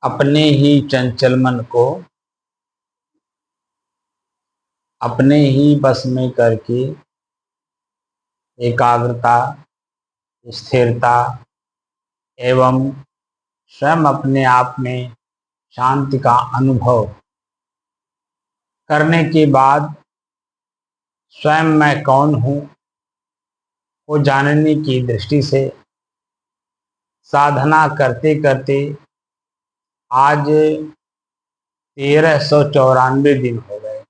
अपने ही चंचल मन को अपने ही बस में करके एकाग्रता, स्थिरता एवं स्वयं अपने आप में शांति का अनुभव करने के बाद स्वयं मैं कौन हूँ को जानने की दृष्टि से साधना करते करते आज 1394 दिन हो गए।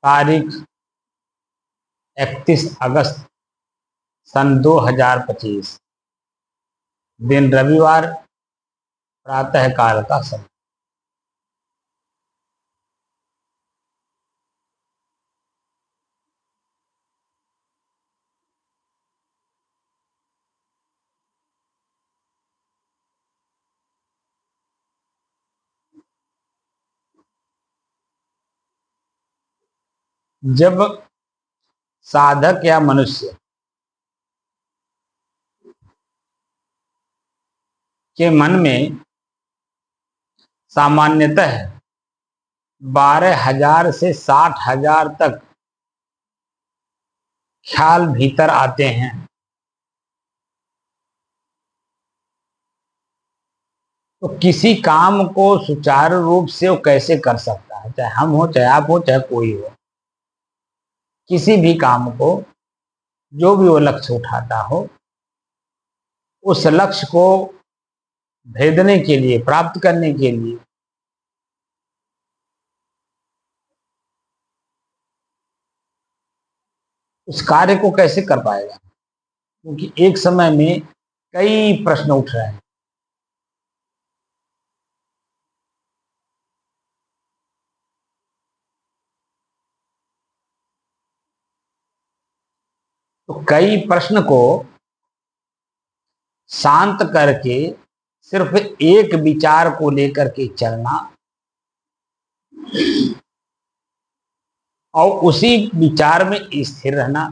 तारीख 31 अगस्त सन 2025, दिन रविवार, प्रातः काल का समय। जब साधक या मनुष्य के मन में सामान्यतः 12,000 से 60,000 तक ख्याल भीतर आते हैं, तो किसी काम को सुचारू रूप से वो कैसे कर सकता है, चाहे हम हो, चाहे आप हो, चाहे कोई हो। किसी भी काम को, जो भी वो लक्ष्य उठाता हो, उस लक्ष्य को भेदने के लिए, प्राप्त करने के लिए उस कार्य को कैसे कर पाएगा? क्योंकि एक समय में कई प्रश्न उठ रहे हैं। तो कई प्रश्न को शांत करके सिर्फ एक विचार को लेकर के चलना और उसी विचार में स्थिर रहना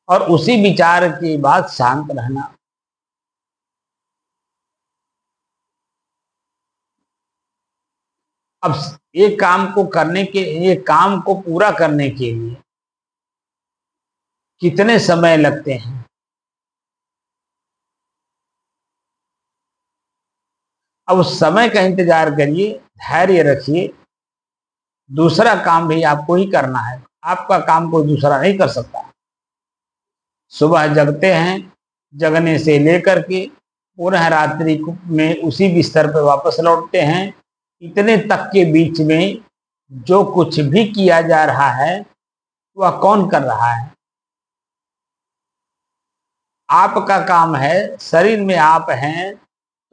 और उसी विचार के बाद शांत रहना, अब एक काम को करने के, एक काम को पूरा करने के लिए कितने समय लगते हैं, अब उस समय का इंतजार करिए, धैर्य रखिए। दूसरा काम भी आपको ही करना है, आपका काम कोई दूसरा नहीं कर सकता। सुबह जगते हैं, जगने से लेकर के पुनः रात्रि में उसी बिस्तर पर वापस लौटते हैं, इतने तक के बीच में जो कुछ भी किया जा रहा है वह कौन कर रहा है? आपका काम है। शरीर में आप हैं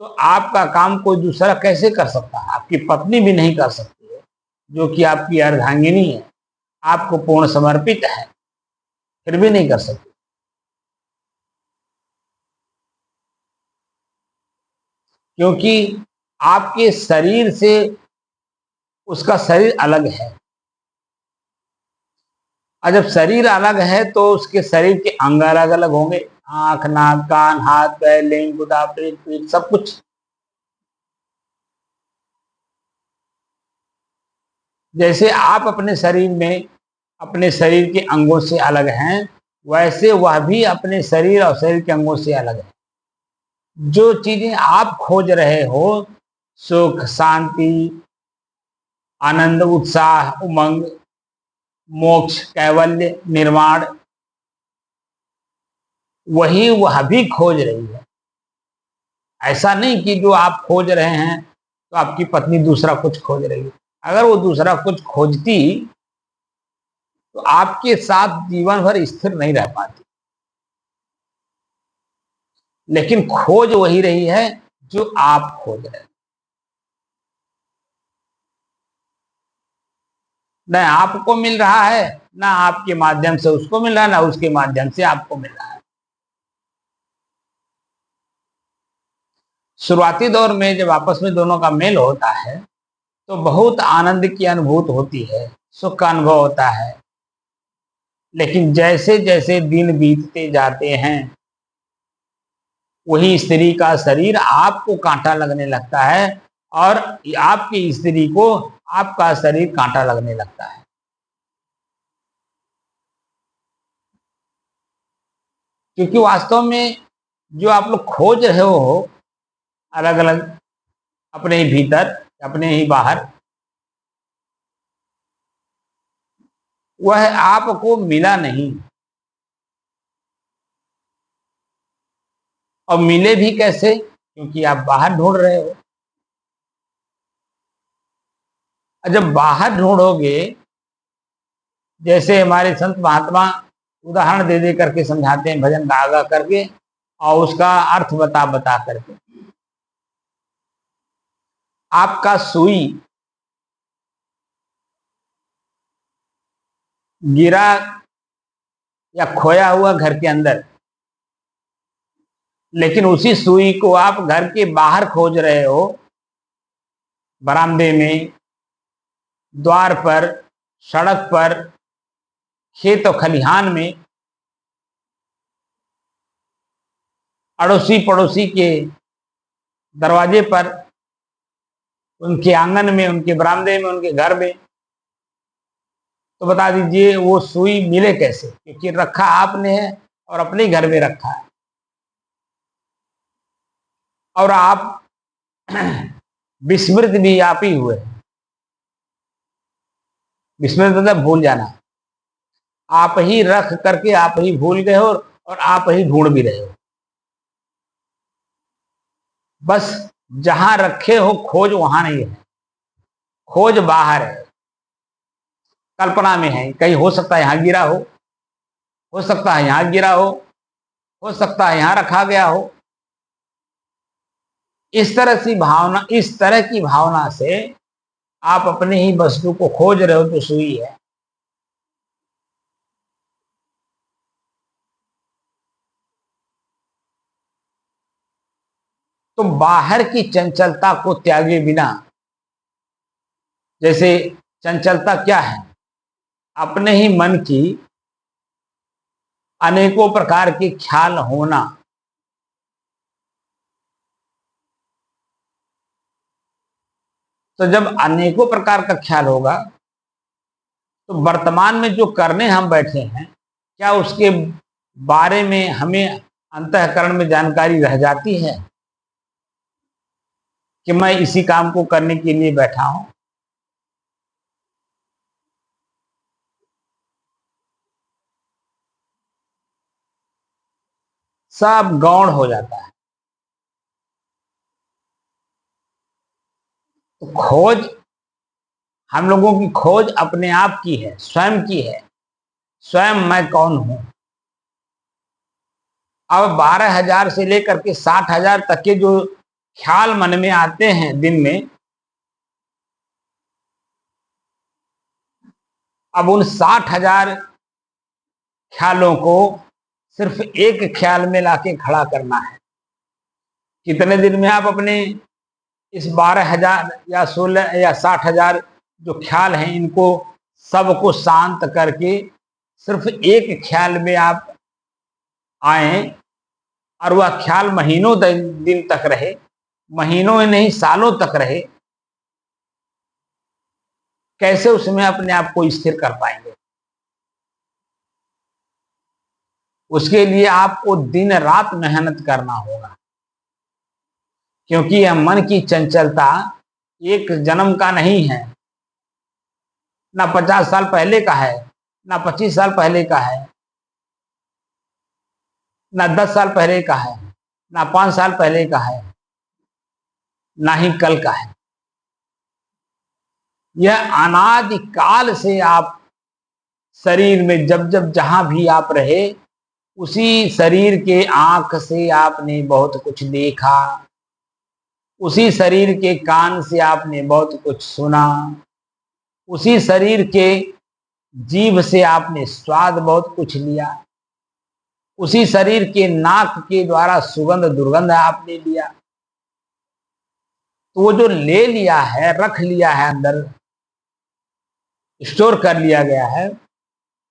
तो आपका काम कोई दूसरा कैसे कर सकता है? आपकी पत्नी भी नहीं कर सकती है, जो कि आपकी अर्धांगिनी है, आपको पूर्ण समर्पित है, फिर भी नहीं कर सकती। क्योंकि आपके शरीर से उसका शरीर अलग है, और जब शरीर अलग है तो उसके शरीर के अंग अलग अलग होंगे, आंख, नाक, कान, हाथ, पैर, लिंग, गुदा, पेट, पीठ, सब कुछ। जैसे आप अपने शरीर में, अपने शरीर के अंगों से अलग हैं, वैसे वह भी अपने शरीर और शरीर के अंगों से अलग है। जो चीजें आप खोज रहे हो, सुख, शांति, आनंद, उत्साह, उमंग, मोक्ष, कैवल्य, निर्वाण, वही वह भी खोज रही है। ऐसा नहीं कि जो आप खोज रहे हैं तो आपकी पत्नी दूसरा कुछ खोज रही है। अगर वो दूसरा कुछ खोजती तो आपके साथ जीवन भर स्थिर नहीं रह पाती। लेकिन खोज वही रही है जो आप खोज रहे हैं। न आपको मिल रहा है, ना आपके माध्यम से उसको मिल रहा है, ना उसके माध्यम से आपको मिल रहा है। शुरुआती दौर में जब आपस में दोनों का मेल होता है तो बहुत आनंद की अनुभूति होती है, सुख का अनुभव होता है। लेकिन जैसे जैसे दिन बीतते जाते हैं, वही स्त्री का शरीर आपको कांटा लगने लगता है और आपकी स्त्री को आपका शरीर कांटा लगने लगता है। क्योंकि वास्तव में जो आप लोग खोज रहे हो अलग अलग, अपने ही भीतर, अपने ही बाहर, वह आपको मिला नहीं। और मिले भी कैसे? क्योंकि आप बाहर ढूंढ रहे हो। और जब बाहर ढूंढोगे, जैसे हमारे संत महात्मा उदाहरण दे दे करके समझाते हैं, भजन गा गा करके और उसका अर्थ बता बता करके। आपका सुई गिरा या खोया हुआ घर के अंदर, लेकिन उसी सुई को आप घर के बाहर खोज रहे हो, बरामदे में, द्वार पर, सड़क पर, खेत और खलिहान में, अड़ोसी पड़ोसी के दरवाजे पर, उनके आंगन में, उनके बरामदे में, उनके घर में। तो बता दीजिए वो सुई मिले कैसे? क्योंकि रखा आपने है और अपने घर में रखा है, और आप विस्मृत भी आप ही हुए। विस्मृत मतलब भूल जाना। आप ही रख करके आप ही भूल गए हो और आप ही ढूंढ भी रहे हो। बस जहां रखे हो खोज वहां नहीं है, खोज बाहर है, कल्पना में है। कहीं हो सकता है यहां गिरा हो सकता है यहां गिरा हो सकता है यहां रखा गया हो। इस तरह की भावना से आप अपने ही वस्तु को खोज रहे हो तो सुई है। तो बाहर की चंचलता को त्यागे बिना, जैसे चंचलता क्या है? अपने ही मन की अनेकों प्रकार के ख्याल होना। तो जब अनेकों प्रकार का ख्याल होगा तो वर्तमान में जो करने हम बैठे हैं, क्या उसके बारे में हमें अंतःकरण में जानकारी रह जाती है कि मैं इसी काम को करने के लिए बैठा हूं? सब गौण हो जाता है। तो खोज, हम लोगों की खोज अपने आप की है, स्वयं की है। स्वयं मैं कौन हूं? अब 12,000 से लेकर के 60,000 तक के जो ख्याल मन में आते हैं दिन में, अब उन 60,000 ख्यालों को सिर्फ एक ख्याल में लाके खड़ा करना है। कितने दिन में आप अपने इस 12,000 या 16 या 60,000 जो ख्याल हैं, इनको सबको शांत करके सिर्फ एक ख्याल में आप आए, और वह ख्याल महीनों दिन तक रहे, महीनों ही नहीं सालों तक रहे। कैसे उसमें अपने आप को स्थिर कर पाएंगे? उसके लिए आपको दिन रात मेहनत करना होगा, क्योंकि यह मन की चंचलता एक जन्म का नहीं है, ना 50 साल पहले का है, ना 25 साल पहले का है, ना 10 साल पहले का है, ना 5 साल पहले का है, ना ही कल का है। यह अनादि काल से आप शरीर में जब जब जहां भी आप रहे, उसी शरीर के आंख से आपने बहुत कुछ देखा, उसी शरीर के कान से आपने बहुत कुछ सुना, उसी शरीर के जीभ से आपने स्वाद बहुत कुछ लिया, उसी शरीर के नाक के द्वारा सुगंध दुर्गंध आपने लिया। तो वो जो ले लिया है, रख लिया है, अंदर स्टोर कर लिया गया है,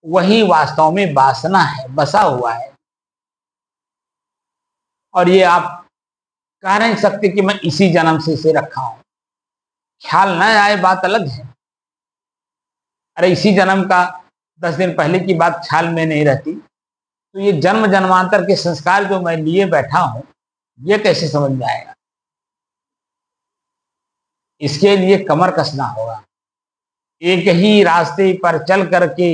वही वास्तव में वासना है, बसा हुआ है। और ये आप कह नहीं सकते कि मैं इसी जन्म से इसे रखा हूं। ख्याल न आए बात अलग है। अरे इसी जन्म का 10 दिन पहले की बात ख्याल में नहीं रहती, तो ये जन्म जन्मांतर के संस्कार जो मैं लिए बैठा हूं, ये कैसे समझ में आएगा? इसके लिए कमर कसना होगा। एक ही रास्ते पर चल करके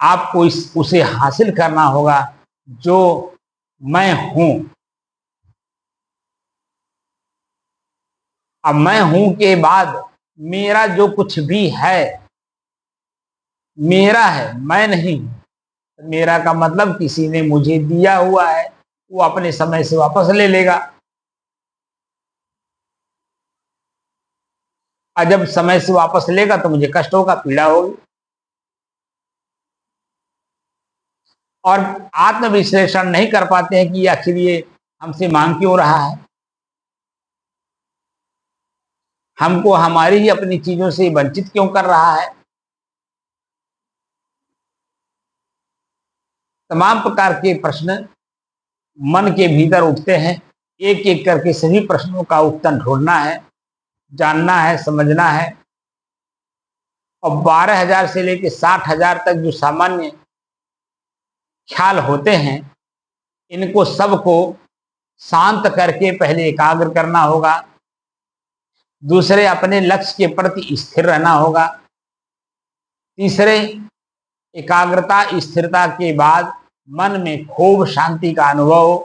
आपको उसे हासिल करना होगा जो मैं हूं। अब मैं हूं के बाद मेरा जो कुछ भी है, मेरा है, मैं नहीं हूं। मेरा का मतलब किसी ने मुझे दिया हुआ है, वो अपने समय से वापस ले लेगा। और जब समय से वापस लेगा तो मुझे कष्ट होगा, पीड़ा होगी। और आत्मविश्लेषण नहीं कर पाते हैं कि आखिर ये हमसे मांग क्यों रहा है, हमको हमारी ही अपनी चीजों से वंचित क्यों कर रहा है। तमाम प्रकार के प्रश्न मन के भीतर उठते हैं। एक एक करके सभी प्रश्नों का उत्तर ढूंढना है, जानना है, समझना है। और 12,000 से लेकर 60,000 तक जो सामान्य ख्याल होते हैं, इनको सबको शांत करके पहले एकाग्र करना होगा। दूसरे, अपने लक्ष्य के प्रति स्थिर रहना होगा। तीसरे, एकाग्रता स्थिरता के बाद मन में खूब शांति का अनुभव।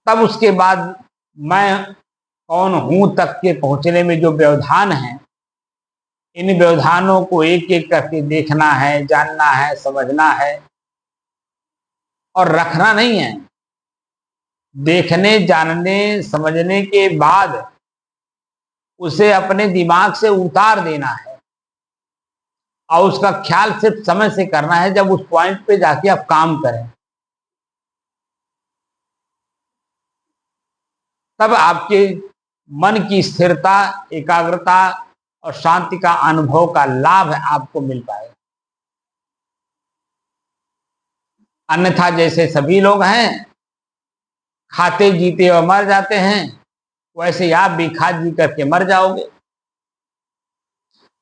तब उसके बाद मैं कौन हूं तक के पहुंचने में जो व्यवधान है, इन व्यवधानों को एक एक करके देखना है, जानना है, समझना है और रखना नहीं है। देखने, जानने, समझने के बाद उसे अपने दिमाग से उतार देना है और उसका ख्याल सिर्फ समय से करना है जब उस पॉइंट पे जाके आप काम करें। तब आपके मन की स्थिरता, एकाग्रता और शांति का अनुभव का लाभ आपको मिल पाएगा। अन्यथा जैसे सभी लोग हैं, खाते जीते और मर जाते हैं, वैसे आप भी खा जी करके मर जाओगे।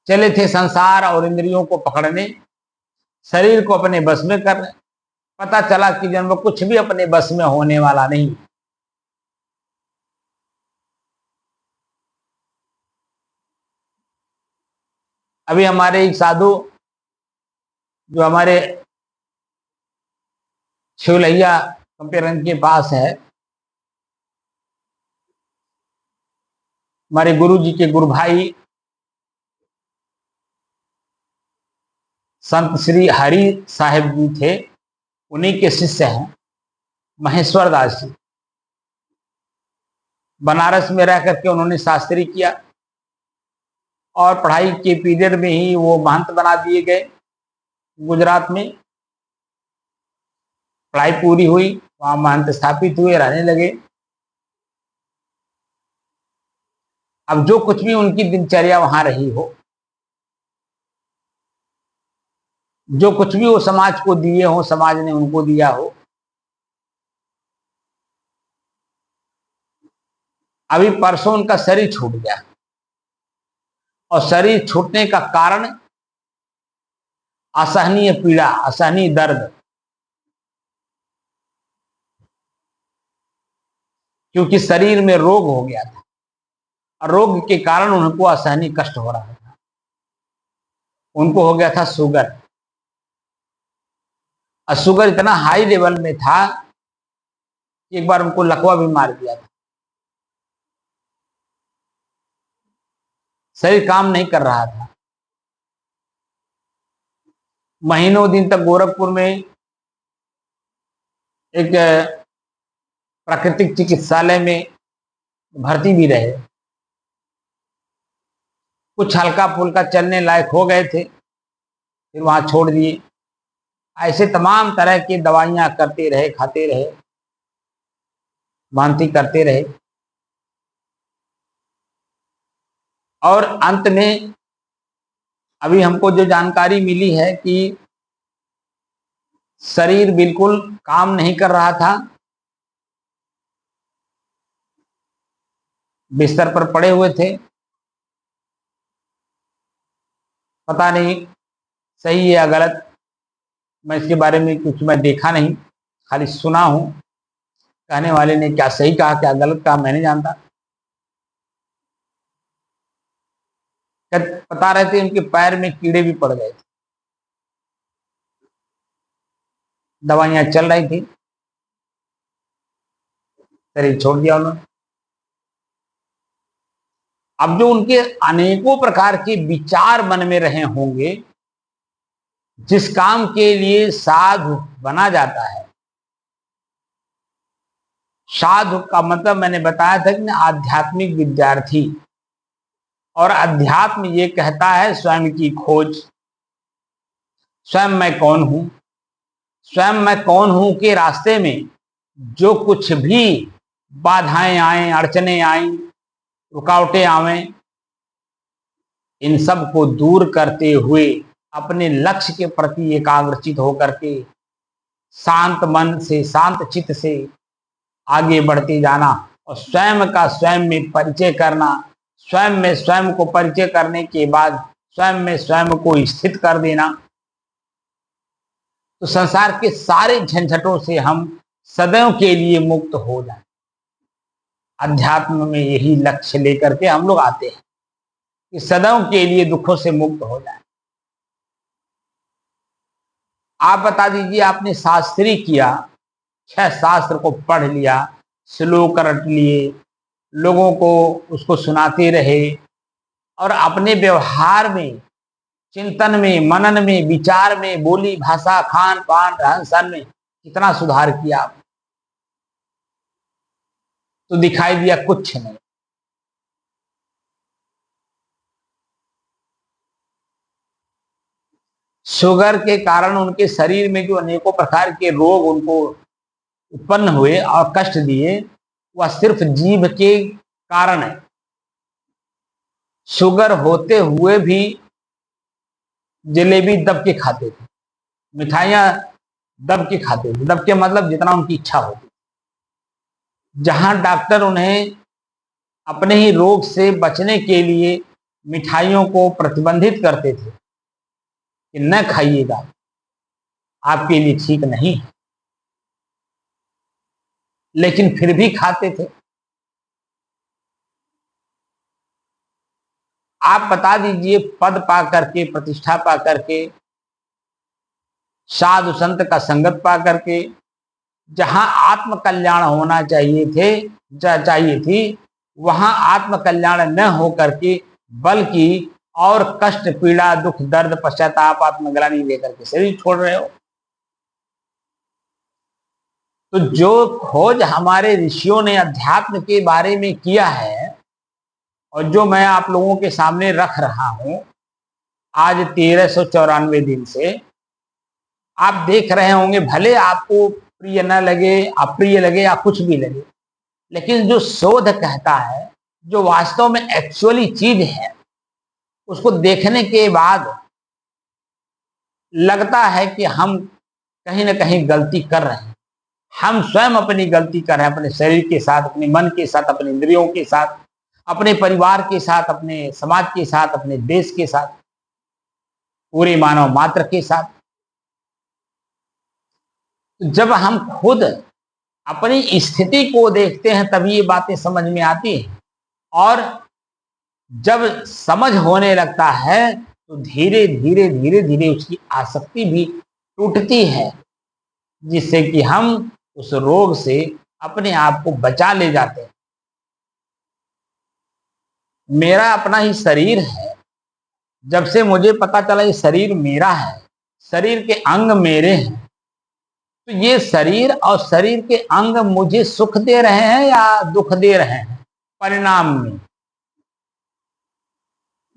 चले थे संसार और इंद्रियों को पकड़ने, शरीर को अपने बस में करने, पता चला कि जन्म कुछ भी अपने बस में होने वाला नहीं। अभी हमारे एक साधु जो हमारे शिवलैया कंपेरन के पास है, हमारे गुरु जी के गुरु भाई संत श्री हरि साहिब जी थे, उन्हीं के शिष्य हैं महेश्वर दास जी। बनारस में रह करके उन्होंने शास्त्री किया और पढ़ाई के पीरियड में ही वो महंत बना दिए गए। गुजरात में पढ़ाई पूरी हुई, वहां महंत स्थापित हुए, रहने लगे। अब जो कुछ भी उनकी दिनचर्या वहां रही हो, जो कुछ भी वो समाज को दिए हो, समाज ने उनको दिया हो, अभी परसों उनका शरीर छूट गया और शरीर छूटने का कारण असहनीय पीड़ा, असहनीय दर्द, क्योंकि शरीर में रोग हो गया था और रोग के कारण उनको असहनीय कष्ट हो रहा था। उनको हो गया था शुगर, और शुगर इतना हाई लेवल में था कि एक बार उनको लकवा भी मार दिया था। शरीर काम नहीं कर रहा था। महीनों दिन तक गोरखपुर में एक प्राकृतिक चिकित्सालय में भर्ती भी रहे। कुछ हल्का फुल्का चलने लायक हो गए थे, फिर वहां छोड़ दिए। ऐसे तमाम तरह की दवाइयां करते रहे, खाते रहे, भांति करते रहे और अंत में अभी हमको जो जानकारी मिली है कि शरीर बिल्कुल काम नहीं कर रहा था, बिस्तर पर पड़े हुए थे। पता नहीं सही है या गलत, मैं इसके बारे में कुछ मैं देखा नहीं, खाली सुना हूं। कहने वाले ने क्या सही कहा क्या गलत कहा मैं नहीं जानता। बता रहे थे उनके पैर में कीड़े भी पड़ गए थे, दवाइयां चल रही थी, शरीर छोड़ दिया उन्होंने। अब जो उनके अनेकों प्रकार के विचार मन में रहे होंगे, जिस काम के लिए साधु बना जाता है, साधु का मतलब मैंने बताया था कि आध्यात्मिक विद्यार्थी, और अध्यात्म ये कहता है स्वयं की खोज, स्वयं मैं कौन हूं। स्वयं मैं कौन हूं के रास्ते में जो कुछ भी बाधाएं आए, अड़चने आई, रुकावटें आवें, इन सब को दूर करते हुए अपने लक्ष्य के प्रति एकाग्रचित होकर के शांत मन से, शांत चित्त से आगे बढ़ते जाना और स्वयं का स्वयं में परिचय करना। स्वयं में स्वयं को परिचय करने के बाद स्वयं में स्वयं को स्थित कर देना, तो संसार के सारे झंझटों से हम सदैव के लिए मुक्त हो जाए। अध्यात्म में यही लक्ष्य लेकर के हम लोग आते हैं कि सदैव के लिए दुखों से मुक्त हो जाए। आप बता दीजिए, आपने शास्त्री किया, 6 शास्त्र को पढ़ लिया, श्लोक रट लिए, लोगों को उसको सुनाते रहे और अपने व्यवहार में, चिंतन में, मनन में, विचार में, बोली भाषा, खान पान, रहन सहन में कितना सुधार किया, तो दिखाई दिया कुछ नहीं। शुगर के कारण उनके शरीर में जो अनेकों प्रकार के रोग उनको उत्पन्न हुए और कष्ट दिए, वह सिर्फ जीभ के कारण है। शुगर होते हुए भी जलेबी दब के खाते थे, मिठाइयां दब के खाते थे। दब के मतलब जितना उनकी इच्छा होती। जहां डॉक्टर उन्हें अपने ही रोग से बचने के लिए मिठाइयों को प्रतिबंधित करते थे कि न खाइएगा, आपके लिए ठीक नहीं है, लेकिन फिर भी खाते थे। आप बता दीजिए, पद पा करके, प्रतिष्ठा पा करके, साधु संत का संगत पा करके, जहां आत्म कल्याण होना चाहिए थी, वहां आत्म कल्याण न हो करके बल्कि और कष्ट, पीड़ा, दुख, दर्द, पश्चाताप, आत्मग्लानि लेकर के शरीर छोड़ रहे हो। तो जो खोज हमारे ऋषियों ने अध्यात्म के बारे में किया है और जो मैं आप लोगों के सामने रख रहा हूं आज 1394 दिन से, आप देख रहे होंगे। भले आपको प्रिय न लगे, अप्रिय लगे या कुछ भी लगे, लेकिन जो शोध कहता है, जो वास्तव में एक्चुअली चीज है, उसको देखने के बाद लगता है कि हम कहीं ना कहीं गलती कर रहे हैं। हम स्वयं अपनी गलती कर रहे हैं, अपने शरीर के साथ, अपने मन के साथ, अपने इंद्रियों के साथ, अपने परिवार के साथ, अपने समाज के साथ, अपने देश के साथ, पूरे मानव मात्र के साथ। जब हम खुद अपनी स्थिति को देखते हैं तभी ये बातें समझ में आती हैं, और जब समझ होने लगता है तो धीरे धीरे धीरे धीरे उसकी आसक्ति भी टूटती है, जिससे कि हम उस रोग से अपने आप को बचा ले जाते हैं। मेरा अपना ही शरीर है। जब से मुझे पता चला ये शरीर मेरा है, शरीर के अंग मेरे हैं, तो ये शरीर और शरीर के अंग मुझे सुख दे रहे हैं या दुख दे रहे हैं, परिणाम में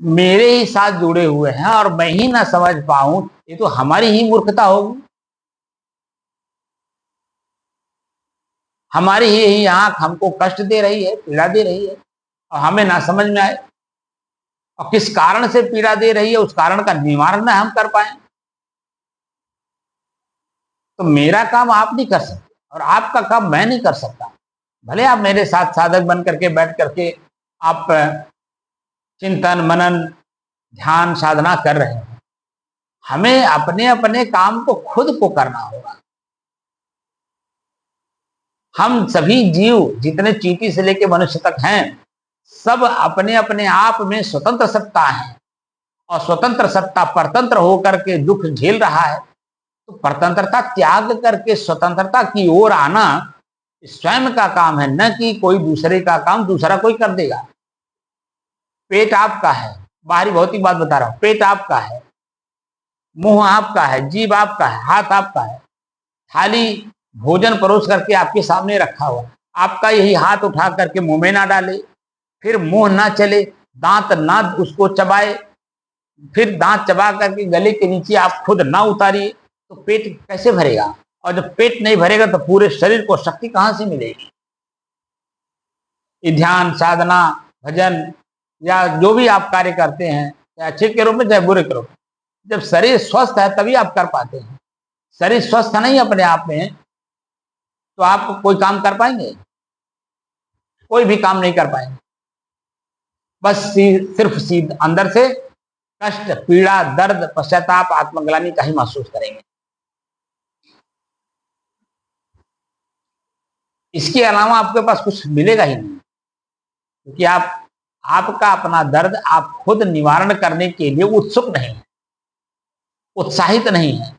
मेरे ही साथ जुड़े हुए हैं, और मैं ही ना समझ पाऊं, ये तो हमारी ही मूर्खता होगी। हमारी ही यही आंख हमको कष्ट दे रही है, पीड़ा दे रही है, और हमें ना समझ में आए, और किस कारण से पीड़ा दे रही है उस कारण का निवारण ना हम कर पाए। तो मेरा काम आप नहीं कर सकते और आपका काम मैं नहीं कर सकता। भले आप मेरे साथ साधक बन करके बैठ करके आप चिंतन, मनन, ध्यान, साधना कर रहे हैं, हमें अपने अपने काम को खुद को करना होगा। हम सभी जीव, जितने चींटी से लेकर मनुष्य तक हैं, सब अपने अपने आप में स्वतंत्र सत्ता है, और स्वतंत्र सत्ता परतंत्र होकर के दुख झेल रहा है। तो परतंत्रता त्याग करके स्वतंत्रता की ओर आना स्वयं का काम है, न कि कोई दूसरे का काम दूसरा कोई कर देगा। पेट आपका है, बाहरी भौतिक बात बता रहा हूं, पेट आपका है, मुंह आपका है, जीभ आपका है, हाथ आपका है। थाली भोजन परोस करके आपके सामने रखा हुआ, आपका यही हाथ उठा करके मुंह में ना डाले, फिर मुंह ना चले, दांत ना उसको चबाए, फिर दांत चबा करके गले के नीचे आप खुद ना उतारिए, तो पेट कैसे भरेगा? और जब पेट नहीं भरेगा तो पूरे शरीर को शक्ति कहां से मिलेगी? ये ध्यान, साधना, भजन या जो भी आप कार्य करते हैं, चाहे अच्छे के रूप में चाहे बुरे के रूप में, जब शरीर स्वस्थ है तभी आप कर पाते हैं। शरीर स्वस्थ नहीं अपने आप में तो आप कोई काम कर पाएंगे? कोई भी काम नहीं कर पाएंगे। बस सिर्फ अंदर से कष्ट, पीड़ा, दर्द, पश्चाताप, आत्मग्लानि का ही महसूस करेंगे। इसके अलावा आपके पास कुछ मिलेगा ही नहीं। क्योंकि आपका अपना दर्द आप खुद निवारण करने के लिए उत्सुक नहीं है, उत्साहित नहीं है,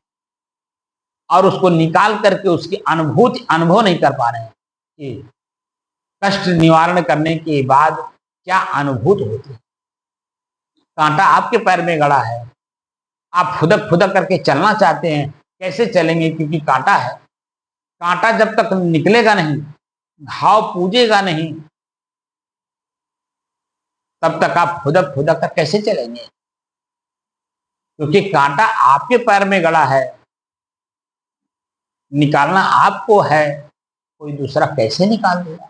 और उसको निकाल करके उसकी अनुभव नहीं कर पा रहे हैं कि कष्ट निवारण करने के बाद क्या अनुभूति होती है। कांटा आपके पैर में गड़ा है, आप फुदक फुदक करके चलना चाहते हैं, कैसे चलेंगे? क्योंकि कांटा है। कांटा जब तक निकलेगा नहीं, घाव पूजेगा नहीं, तब तक आप फुदक फुदक कर कैसे चलेंगे? क्योंकि कांटा आपके पैर में गड़ा है, निकालना आपको है, कोई दूसरा कैसे निकाल देगा?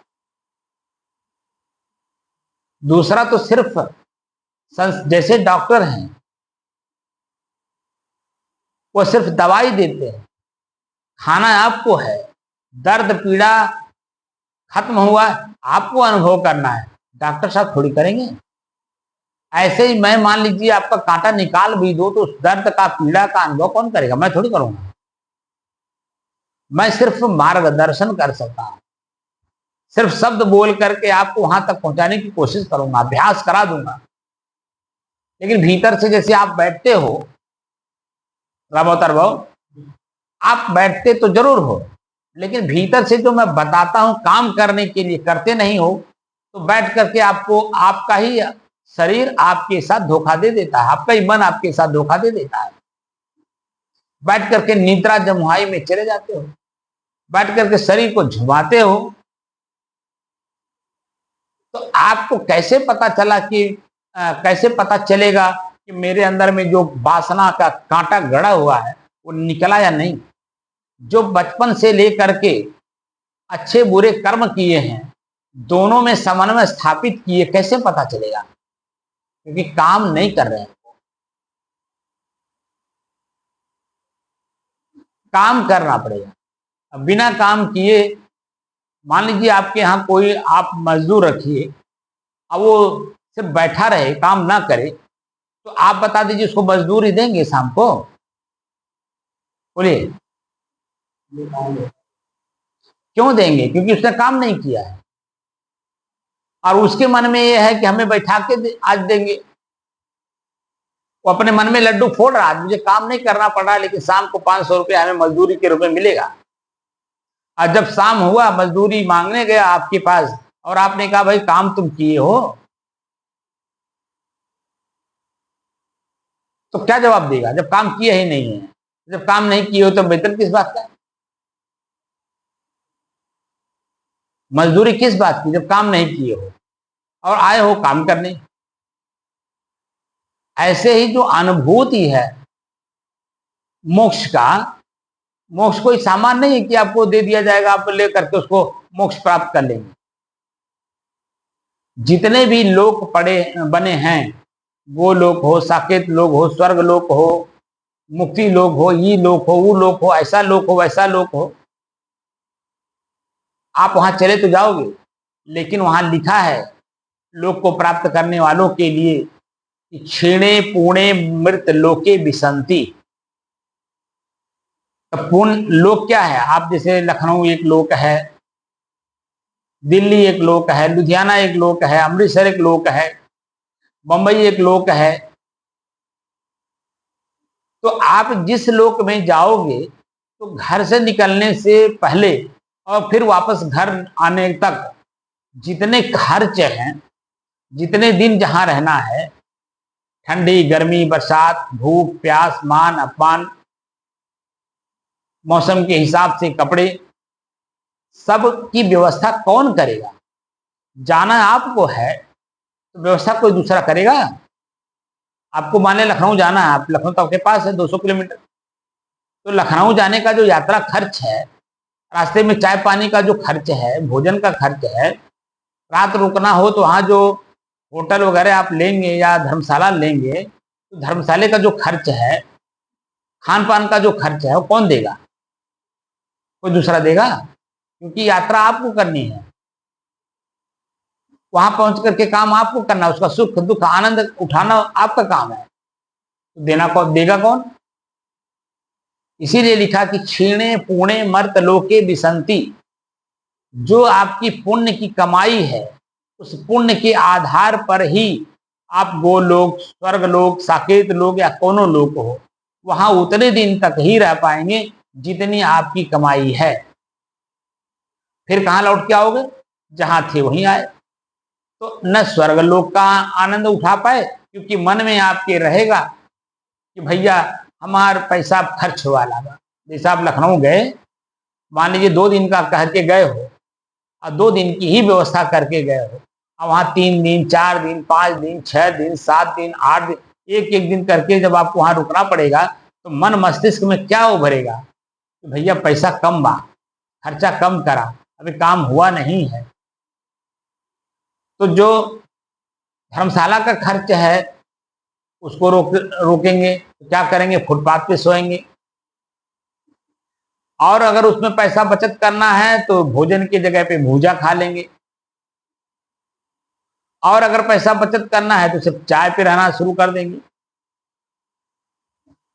दूसरा तो सिर्फ जैसे डॉक्टर हैं, वो सिर्फ दवाई देते हैं, खाना आपको है, दर्द पीड़ा खत्म हुआ आपको अनुभव करना है, डॉक्टर साहब थोड़ी करेंगे। ऐसे ही मैं मान लीजिए आपका कांटा निकाल भी दो तो उस दर्द का पीड़ा का अनुभव कौन करेगा? मैं थोड़ी करूंगा। मैं सिर्फ मार्गदर्शन कर सकता हूं, सिर्फ शब्द बोल करके आपको वहां तक पहुंचाने की कोशिश करूंगा, अभ्यास करा दूंगा। लेकिन भीतर से जैसे आप बैठते हो रामोतर, आप बैठते तो जरूर हो, लेकिन भीतर से जो मैं बताता हूं काम करने के लिए करते नहीं हो, तो बैठ करके आपको आपका ही शरीर आपके साथ धोखा दे देता है, आपका ही मन आपके साथ धोखा दे देता है। बैठ करके निद्रा जमुहाई में चले जाते हो, बैठ करके शरीर को झुमाते हो, तो आपको कैसे पता चला कि कैसे पता चलेगा कि मेरे अंदर में जो वासना का कांटा गड़ा हुआ है वो निकला या नहीं? जो बचपन से लेकर के अच्छे बुरे कर्म किए हैं, दोनों में समन्वय स्थापित किए, कैसे पता चलेगा? क्योंकि काम नहीं कर रहे हैं। काम करना पड़ेगा। अब बिना काम किए, मान लीजिए आपके यहाँ कोई आप मजदूर रखिए, अब वो सिर्फ बैठा रहे काम ना करे, तो आप बता दीजिए उसको मजदूरी देंगे शाम को? बोलिए, क्यों देंगे? क्योंकि उसने काम नहीं किया है, और उसके मन में ये है कि हमें बैठा के आज देंगे। वो अपने मन में लड्डू फोड़ रहा है, मुझे काम नहीं करना पड़ रहा, लेकिन शाम को 500 रुपये हमें मजदूरी के रूप में मिलेगा। और जब शाम हुआ, मजदूरी मांगने गया आपके पास, और आपने कहा भाई काम तुम किए हो, तो क्या जवाब देगा? जब काम किया ही नहीं है, जब काम नहीं किए हो तो वेतन किस बात का? मजदूरी किस बात की जब काम नहीं किए हो और आए हो काम करने? ऐसे ही जो अनुभूति है मोक्ष का, मोक्ष कोई सामान नहीं है कि आपको दे दिया जाएगा, आप लेकर के उसको मोक्ष प्राप्त कर लेंगे। जितने भी लोक पड़े बने हैं, वो लोक हो, साकेत लोक हो, स्वर्ग लोक हो, मुक्ति लोक हो, ये लोक हो, वो लोक हो, ऐसा लोक हो, वैसा लोक हो, आप वहां चले तो जाओगे, लेकिन वहां लिखा है लोक को प्राप्त करने वालों के लिए कि क्षीणे पुणे मृत लोके विसंति। तो पुण्य लोक क्या है? आप जैसे लखनऊ एक लोक है, दिल्ली एक लोक है, लुधियाना एक लोक है, अमृतसर एक लोक है, बंबई एक लोक है। तो आप जिस लोक में जाओगे, तो घर से निकलने से पहले और फिर वापस घर आने तक जितने खर्च हैं, जितने दिन जहां रहना है, ठंडी गर्मी बरसात भूख प्यास मान अपमान, मौसम के हिसाब से कपड़े, सब की व्यवस्था कौन करेगा? जाना आपको है तो व्यवस्था कोई दूसरा करेगा? आपको माने लखनऊ जाना है, आप लखनऊ तो आपके पास है 200 किलोमीटर, तो लखनऊ जाने का जो यात्रा खर्च है, रास्ते में चाय पानी का जो खर्च है, भोजन का खर्च है, रात रुकना हो तो वहाँ जो होटल वगैरह आप लेंगे या धर्मशाला लेंगे, तो धर्मशाले का जो खर्च है, खान पान का जो खर्च है, वो कौन देगा? कोई दूसरा देगा? क्योंकि यात्रा आपको करनी है, वहां पहुंच करके काम आपको करना, उसका सुख दुख आनंद उठाना आपका काम है, तो देना कौन देगा? कौन? इसीलिए लिखा कि क्षीणे पुणे मर्त लोके विसंति। जो आपकी पुण्य की कमाई है, उस पुण्य के आधार पर ही आप गोलोक, स्वर्गलोक, साकेत लोक या कोनो लोक हो, वहां उतने दिन तक ही रह पाएंगे जितनी आपकी कमाई है। फिर कहां लौट के आओगे? जहां थे वहीं आए। तो न स्वर्गलोक का आनंद उठा पाए, क्योंकि मन में आपके रहेगा कि भैया हमारा पैसा खर्च हुआ लगा। जैसे आप लखनऊ गए, मान लीजिए 2 दिन का कह के गए हो और 2 दिन की ही व्यवस्था करके गए हो, और वहां 3 दिन, 4 दिन, 5 दिन, 6 दिन, 7 दिन, 8 दिन, एक एक दिन करके जब आपको वहां रुकना पड़ेगा, तो मन मस्तिष्क में क्या उभरेगा कि भैया पैसा कम बा, खर्चा कम करा, अभी काम हुआ नहीं है। तो जो धर्मशाला का खर्च है उसको रोकेंगे, तो क्या करेंगे? फुटपाथ पे सोएंगे। और अगर उसमें पैसा बचत करना है तो भोजन की जगह पे भूजा खा लेंगे। और अगर पैसा बचत करना है तो सिर्फ चाय पे रहना शुरू कर देंगे।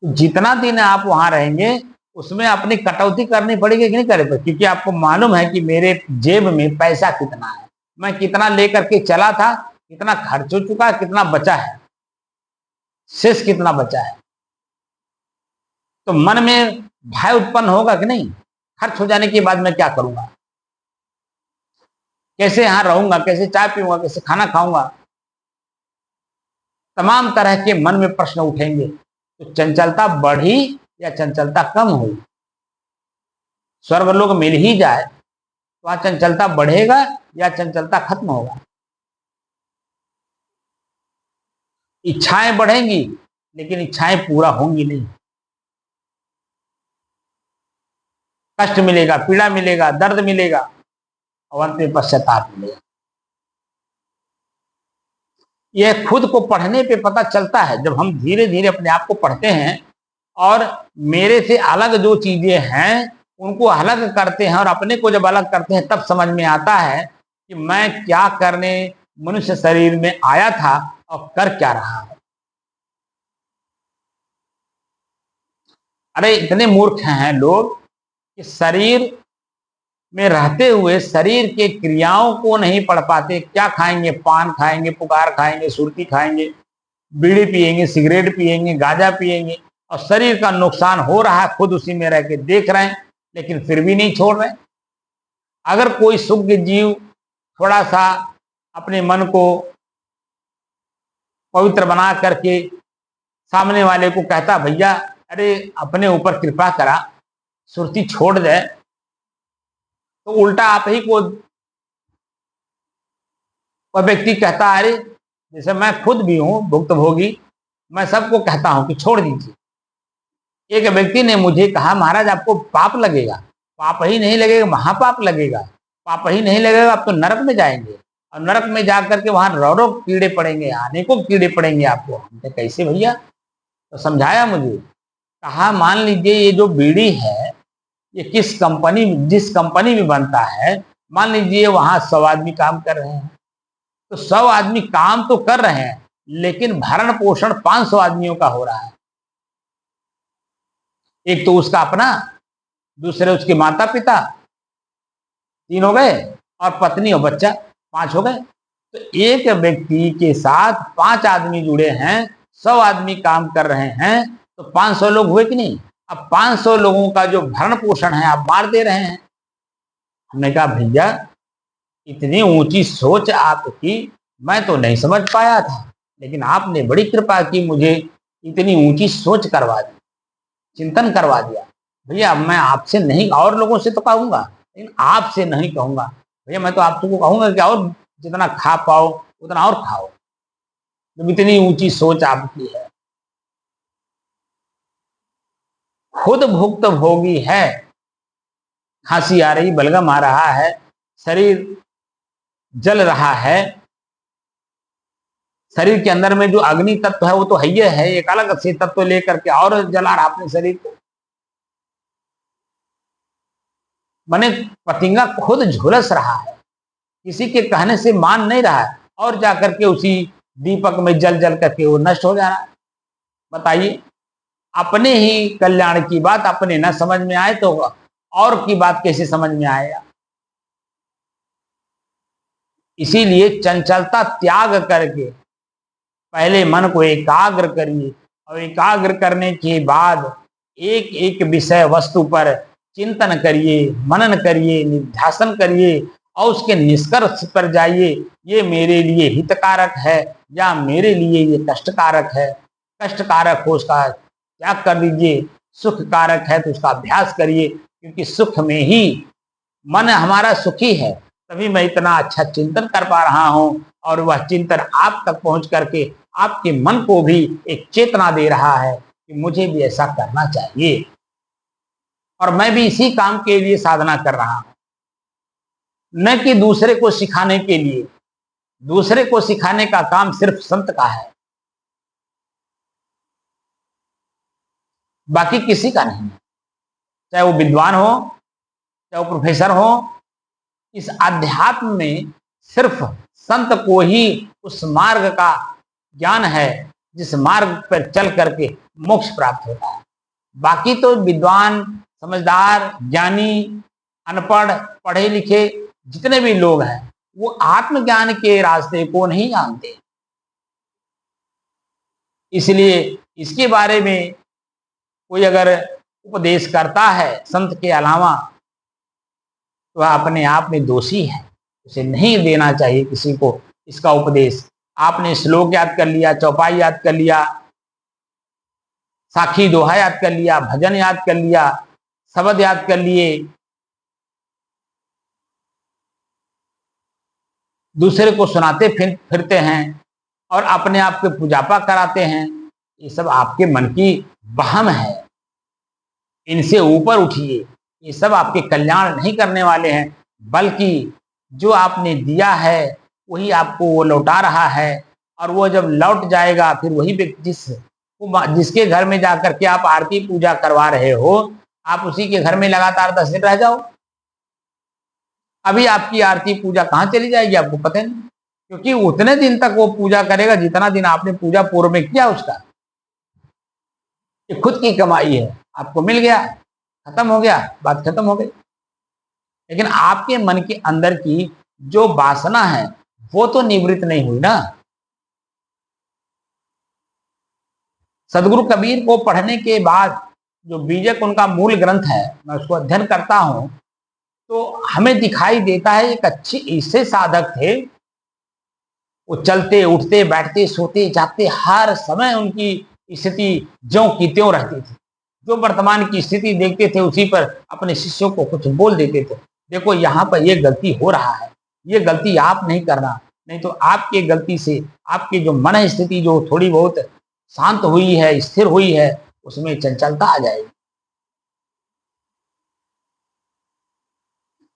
जितना दिन आप वहां रहेंगे उसमें अपनी कटौती करनी पड़ेगी कि नहीं करे? क्योंकि आपको मालूम है कि मेरे जेब में पैसा कितना है, मैं कितना लेकर के चला था, कितना खर्च हो चुका है, कितना बचा है, शेष कितना बचा है। तो मन में भय उत्पन्न होगा कि नहीं? खर्च हो जाने के बाद मैं क्या करूंगा, कैसे यहां रहूंगा, कैसे चाय पीऊंगा, कैसे खाना खाऊंगा, तमाम तरह के मन में प्रश्न उठेंगे। तो चंचलता बढ़ी या चंचलता कम हुई? स्वर्गलोक मिल ही जाए तो वहां चंचलता बढ़ेगा या चंचलता खत्म होगा? इच्छाएं बढ़ेंगी लेकिन इच्छाएं पूरा होंगी नहीं। कष्ट मिलेगा, पीड़ा मिलेगा, दर्द मिलेगा और अंत में पश्चाताप मिलेगा। यह खुद को पढ़ने पे पता चलता है। जब हम धीरे धीरे अपने आप को पढ़ते हैं और मेरे से अलग जो चीजें हैं उनको अलग करते हैं और अपने को जब अलग करते हैं, तब समझ में आता है कि मैं क्या करने मनुष्य शरीर में आया था और कर क्या रहा है। अरे इतने मूर्ख हैं लोग कि शरीर में रहते हुए शरीर के क्रियाओं को नहीं पढ़ पाते। क्या खाएंगे? पान खाएंगे, पुकार खाएंगे, सुरती खाएंगे, बीड़ी पिएंगे, सिगरेट पिएंगे, गांजा पिएंगे, और शरीर का नुकसान हो रहा है, खुद उसी में रह के देख रहे हैं, लेकिन फिर भी नहीं छोड़ रहे। अगर कोई सुज्ञ जीव थोड़ा सा अपने मन को पवित्र बना करके सामने वाले को कहता, भैया अरे अपने ऊपर कृपा करा, सुरती छोड़ दे, तो उल्टा आप ही को वह व्यक्ति कहता है, अरे जैसे मैं खुद भी हूं भुक्तभोगी, मैं सबको कहता हूं कि छोड़ दीजिए। एक व्यक्ति ने मुझे कहा, महाराज आपको पाप लगेगा। पाप ही नहीं लगेगा, महापाप लगेगा। पाप ही नहीं लगेगा, आप तो नरक में जाएंगे, और नरक में जाकर के वहां रो कीड़े पड़ेंगे, अनेकों कीड़े पड़ेंगे आपको। हमने कैसे भैया? तो समझाया मुझे, कहा मान लीजिए ये जो बीड़ी है ये किस कंपनी, जिस कंपनी में बनता है, मान लीजिए वहां 100 आदमी काम कर रहे हैं, तो 100 आदमी काम तो कर रहे हैं लेकिन भरण पोषण 500 आदमियों का हो रहा है। एक तो उसका अपना, दूसरे उसके माता पिता, 3 हो गए, और पत्नी और बच्चा 5 हो गए। तो एक व्यक्ति के साथ 5 आदमी जुड़े हैं, 100 आदमी काम कर रहे हैं, तो 500 लोग हुए कि नहीं? अब 500 लोगों का जो भरण पोषण है आप मार दे रहे हैं। हमने कहा भैया इतनी ऊंची सोच आपकी मैं तो नहीं समझ पाया था, लेकिन आपने बड़ी कृपा की, मुझे इतनी ऊंची सोच करवा दी, चिंतन करवा दिया। भैया अब मैं आपसे नहीं, और लोगों से तो कहूंगा लेकिन आपसे नहीं कहूंगा। भैया मैं तो आपको कहूंगा कि और जितना खा पाओ उतना और खाओ, जब इतनी ऊंची सोच आपकी है। खुद भुक्त भोगी है, खांसी आ रही, बलगम आ रहा है, शरीर जल रहा है, शरीर के अंदर में जो अग्नि तत्व है वो तो है ही है, एक अलग से तत्व लेकर के और जला रहा अपने शरीर को। माने पतिंगा खुद झुलस रहा है, किसी के कहने से मान नहीं रहा है, और जाकर के उसी दीपक में जल जल करके वो नष्ट हो जा रहा है। बताइए, अपने ही कल्याण की बात अपने न समझ में आए तो और की बात कैसे समझ में आएगा? इसीलिए चंचलता त्याग करके पहले मन को एकाग्र करिए, और एकाग्र करने के बाद एक एक विषय वस्तु पर चिंतन करिए, मनन करिए, निध्यासन करिए और उसके निष्कर्ष पर जाइए, ये मेरे लिए हितकारक है या मेरे लिए ये कष्टकारक है। कष्टकारक हो उसका त्याग कर दीजिए, सुख कारक है तो उसका अभ्यास करिए, क्योंकि सुख में ही मन हमारा सुखी है, तभी मैं इतना अच्छा चिंतन कर पा रहा हूं, और वह चिंतन आप तक पहुंच करके आपके मन को भी एक चेतना दे रहा है कि मुझे भी ऐसा करना चाहिए, और मैं भी इसी काम के लिए साधना कर रहा हूं, न कि दूसरे को सिखाने के लिए। दूसरे को सिखाने का काम सिर्फ संत का है, बाकी किसी का नहीं। चाहे वो विद्वान हो, चाहे वो प्रोफेसर हो, इस अध्यात्म में सिर्फ संत को ही उस मार्ग का ज्ञान है जिस मार्ग पर चल करके मोक्ष प्राप्त होता है। बाकी तो विद्वान, समझदार, ज्ञानी, अनपढ़, पढ़े लिखे जितने भी लोग हैं वो आत्मज्ञान के रास्ते को नहीं जानते। इसलिए इसके बारे में कोई अगर उपदेश करता है संत के अलावा तो वह अपने आप में दोषी है, उसे नहीं देना चाहिए किसी को इसका उपदेश। आपने श्लोक याद कर लिया, चौपाई याद कर लिया, साखी दोहा याद कर लिया, भजन याद कर लिया, शब्द याद कर लिए, दूसरे को सुनाते फिरते हैं और अपने आप के पूजापा कराते हैं, ये सब आपके मन की वहम है। इनसे ऊपर उठिए, ये सब आपके कल्याण नहीं करने वाले हैं, बल्कि जो आपने दिया है वही आपको वो लौटा रहा है, और वो जब लौट जाएगा फिर वही व्यक्ति जिसके घर में जाकर के आप आरती पूजा करवा रहे हो, आप उसी के घर में लगातार 10 दिन रह जाओ, अभी आपकी आरती पूजा कहाँ चली जाएगी आपको पता नहीं, क्योंकि उतने दिन तक वो पूजा करेगा जितना दिन आपने पूजा पूर्व में किया उसका। ये खुद की कमाई है, आपको मिल गया, खत्म हो गया, बात खत्म हो गई। लेकिन आपके मन के अंदर की जो वासना है वो तो निवृत्त नहीं हुई ना। सदगुरु कबीर को पढ़ने के बाद जो बीजक उनका मूल ग्रंथ है, मैं उसको अध्ययन करता हूं तो हमें दिखाई देता है एक अच्छे ऐसे साधक थे, वो चलते उठते बैठते सोते जागते हर समय उनकी स्थिति ज्यों की त्यों रहती थी। जो वर्तमान की स्थिति देखते थे उसी पर अपने शिष्यों को कुछ बोल देते थे, देखो यहाँ पर ये गलती हो रहा है, ये गलती आप नहीं करना, नहीं तो आपकी गलती से आपकी जो मन स्थिति जो थोड़ी बहुत शांत हुई है, स्थिर हुई है, उसमें चंचलता आ जाएगी।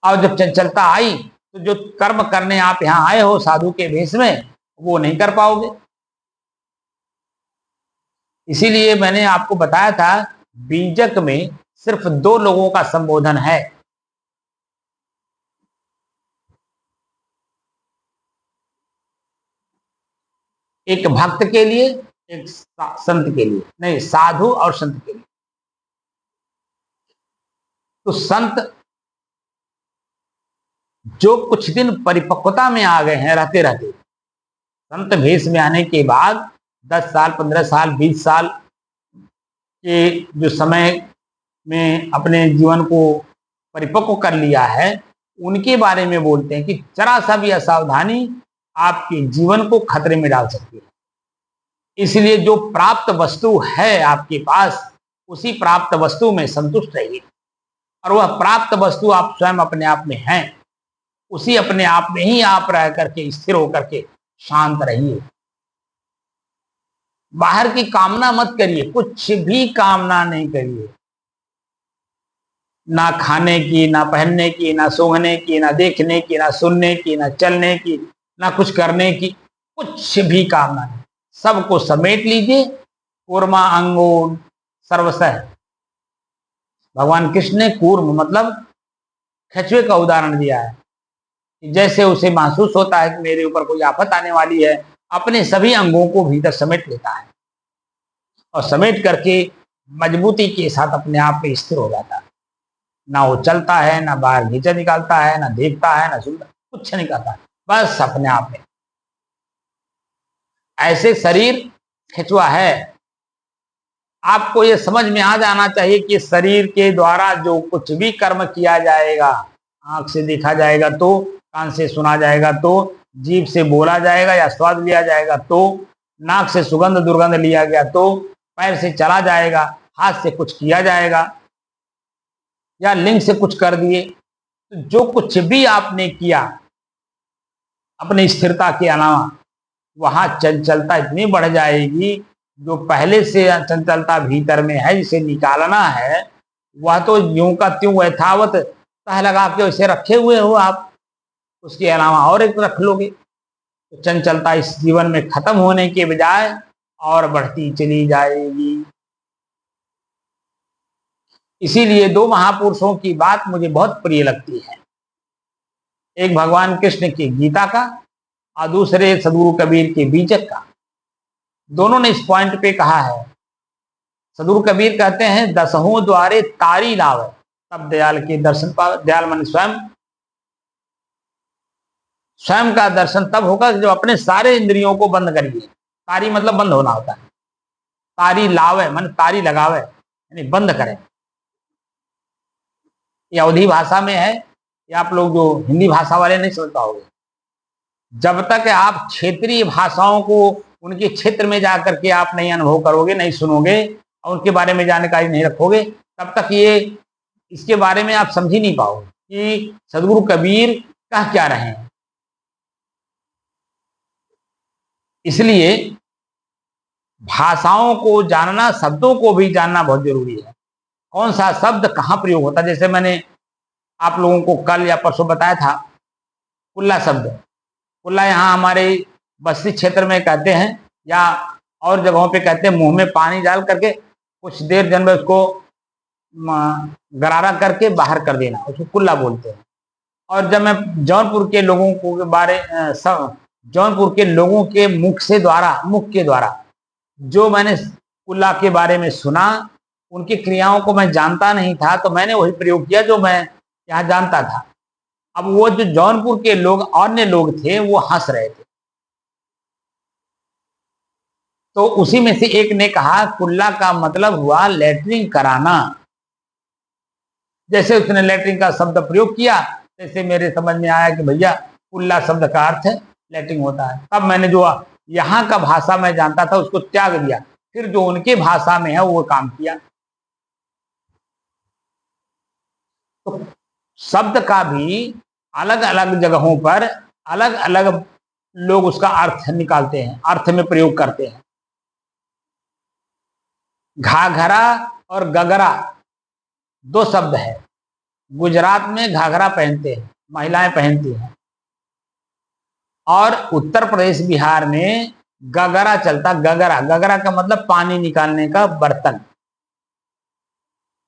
और जब चंचलता आई तो जो कर्म करने आप यहाँ आए हो साधु के भेष में, वो नहीं कर पाओगे। इसीलिए मैंने आपको बताया था बीजक में सिर्फ 2 लोगों का संबोधन है, एक भक्त के लिए, एक संत के लिए, नहीं साधु और संत के लिए। तो संत जो कुछ दिन परिपक्वता में आ गए हैं रहते रहते, संत भेष में आने के बाद 10 साल 15 साल 20 साल के जो समय में अपने जीवन को परिपक्व कर लिया है, उनके बारे में बोलते हैं कि जरा सा भी असावधानी आपके जीवन को खतरे में डाल सकती है। इसलिए जो प्राप्त वस्तु है आपके पास, उसी प्राप्त वस्तु में संतुष्ट रहिए, और वह प्राप्त वस्तु आप स्वयं अपने आप में हैं, उसी अपने आप में ही आप रह करके स्थिर होकर के शांत रहिए। बाहर की कामना मत करिए, कुछ भी कामना नहीं करिए, ना खाने की, ना पहनने की, ना सूंघने की, ना देखने की, ना सुनने की, ना चलने की, ना कुछ करने की, कुछ भी कामना नहीं। सबको समेट लीजिए, कूर्मा अंगूर सर्वसह। भगवान कृष्ण ने कूर्म मतलब कछुए का उदाहरण दिया है, जैसे उसे महसूस होता है कि मेरे ऊपर कोई आफत आने वाली है, अपने सभी अंगों को भीतर समेट लेता है और समेट करके मजबूती के साथ अपने आप में स्थिर हो जाता है। ना वो चलता है, ना बाहर घींचा निकालता है, ना देखता है, ना सुनता, कुछ नहीं करता, बस अपने आप में ऐसे शरीर खिंचवा है। आपको ये समझ में आ जाना चाहिए कि शरीर के द्वारा जो कुछ भी कर्म किया जाएगा, आंख से देखा जाएगा तो, कान से सुना जाएगा तो, जीभ से बोला जाएगा या स्वाद लिया जाएगा तो, नाक से सुगंध दुर्गंध लिया गया तो, पैर से चला जाएगा, हाथ से कुछ किया जाएगा या लिंग से कुछ कर दिए, तो जो कुछ भी आपने किया अपनी स्थिरता के अलावा, वहां चंचलता इतनी बढ़ जाएगी, जो पहले से चंचलता भीतर में है जिसे निकालना है, वह तो यूं का त्यों यथावत तह लगा के वैसे रखे हुए हो आप, उसके अलावा और एक रख लोगे तो चंचलता इस जीवन में खत्म होने के बजाय और बढ़ती चली जाएगी। इसीलिए दो महापुरुषों की बात मुझे बहुत प्रिय लगती है, एक भगवान कृष्ण की गीता का और दूसरे सदगुरु कबीर के बीजक का। दोनों ने इस पॉइंट पे कहा है। सदगुरु कबीर कहते हैं, दसहों द्वारे तारी लावे तब दयाल के दर्शन पावे। दयाल मन स्वयं, स्वयं का दर्शन तब होगा जब अपने सारे इंद्रियों को बंद करिए। तारी मतलब बंद होना होता है, तारी लावे मन तारी लगावे यानी बंद करें। ये अवधी भाषा में है, ये आप लोग जो हिंदी भाषा वाले नहीं समझ पाओगे। जब तक आप क्षेत्रीय भाषाओं को उनके क्षेत्र में जाकर के आप नहीं अनुभव करोगे, नहीं सुनोगे और उनके बारे में जानकारी नहीं रखोगे, तब तक ये इसके बारे में आप समझ ही नहीं पाओगे कि सदगुरु कबीर कह क्या रहे हैं। इसलिए भाषाओं को जानना, शब्दों को भी जानना बहुत जरूरी है। कौन सा शब्द कहाँ प्रयोग होता है, जैसे मैंने आप लोगों को कल या परसों बताया था, कुल्ला शब्द। कुल्ला यहाँ हमारे बस्ती क्षेत्र में कहते हैं या और जगहों पे कहते हैं, मुंह में पानी डाल करके कुछ देर जन में उसको गरारा करके बाहर कर देना, उसको कुल्ला बोलते हैं। और जब मैं जौनपुर के लोगों को बारे जौनपुर के लोगों के मुख के द्वारा जो मैंने कुल्ला के बारे में सुना, उनकी क्रियाओं को मैं जानता नहीं था, तो मैंने वही प्रयोग किया जो मैं यहाँ जानता था। अब वो जो जौनपुर के लोग अन्य लोग थे वो हंस रहे थे, तो उसी में से एक ने कहा कुल्ला का मतलब हुआ लैट्रिन कराना। जैसे उसने लैट्रिन का शब्द प्रयोग किया, जैसे मेरे समझ में आया कि भैया कुल्ला शब्द का अर्थ है लैट्रिन होता है। तब मैंने जो यहाँ का भाषा मैं जानता था उसको त्याग दिया, फिर जो उनके भाषा में है वो काम किया। तो शब्द का भी अलग अलग जगहों पर अलग अलग लोग उसका अर्थ निकालते हैं, अर्थ में प्रयोग करते हैं। घाघरा और गगरा दो शब्द है। गुजरात में घाघरा पहनते हैं, महिलाएं पहनती हैं, और उत्तर प्रदेश बिहार में गगरा चलता। गगरा, गगरा का मतलब पानी निकालने का बर्तन,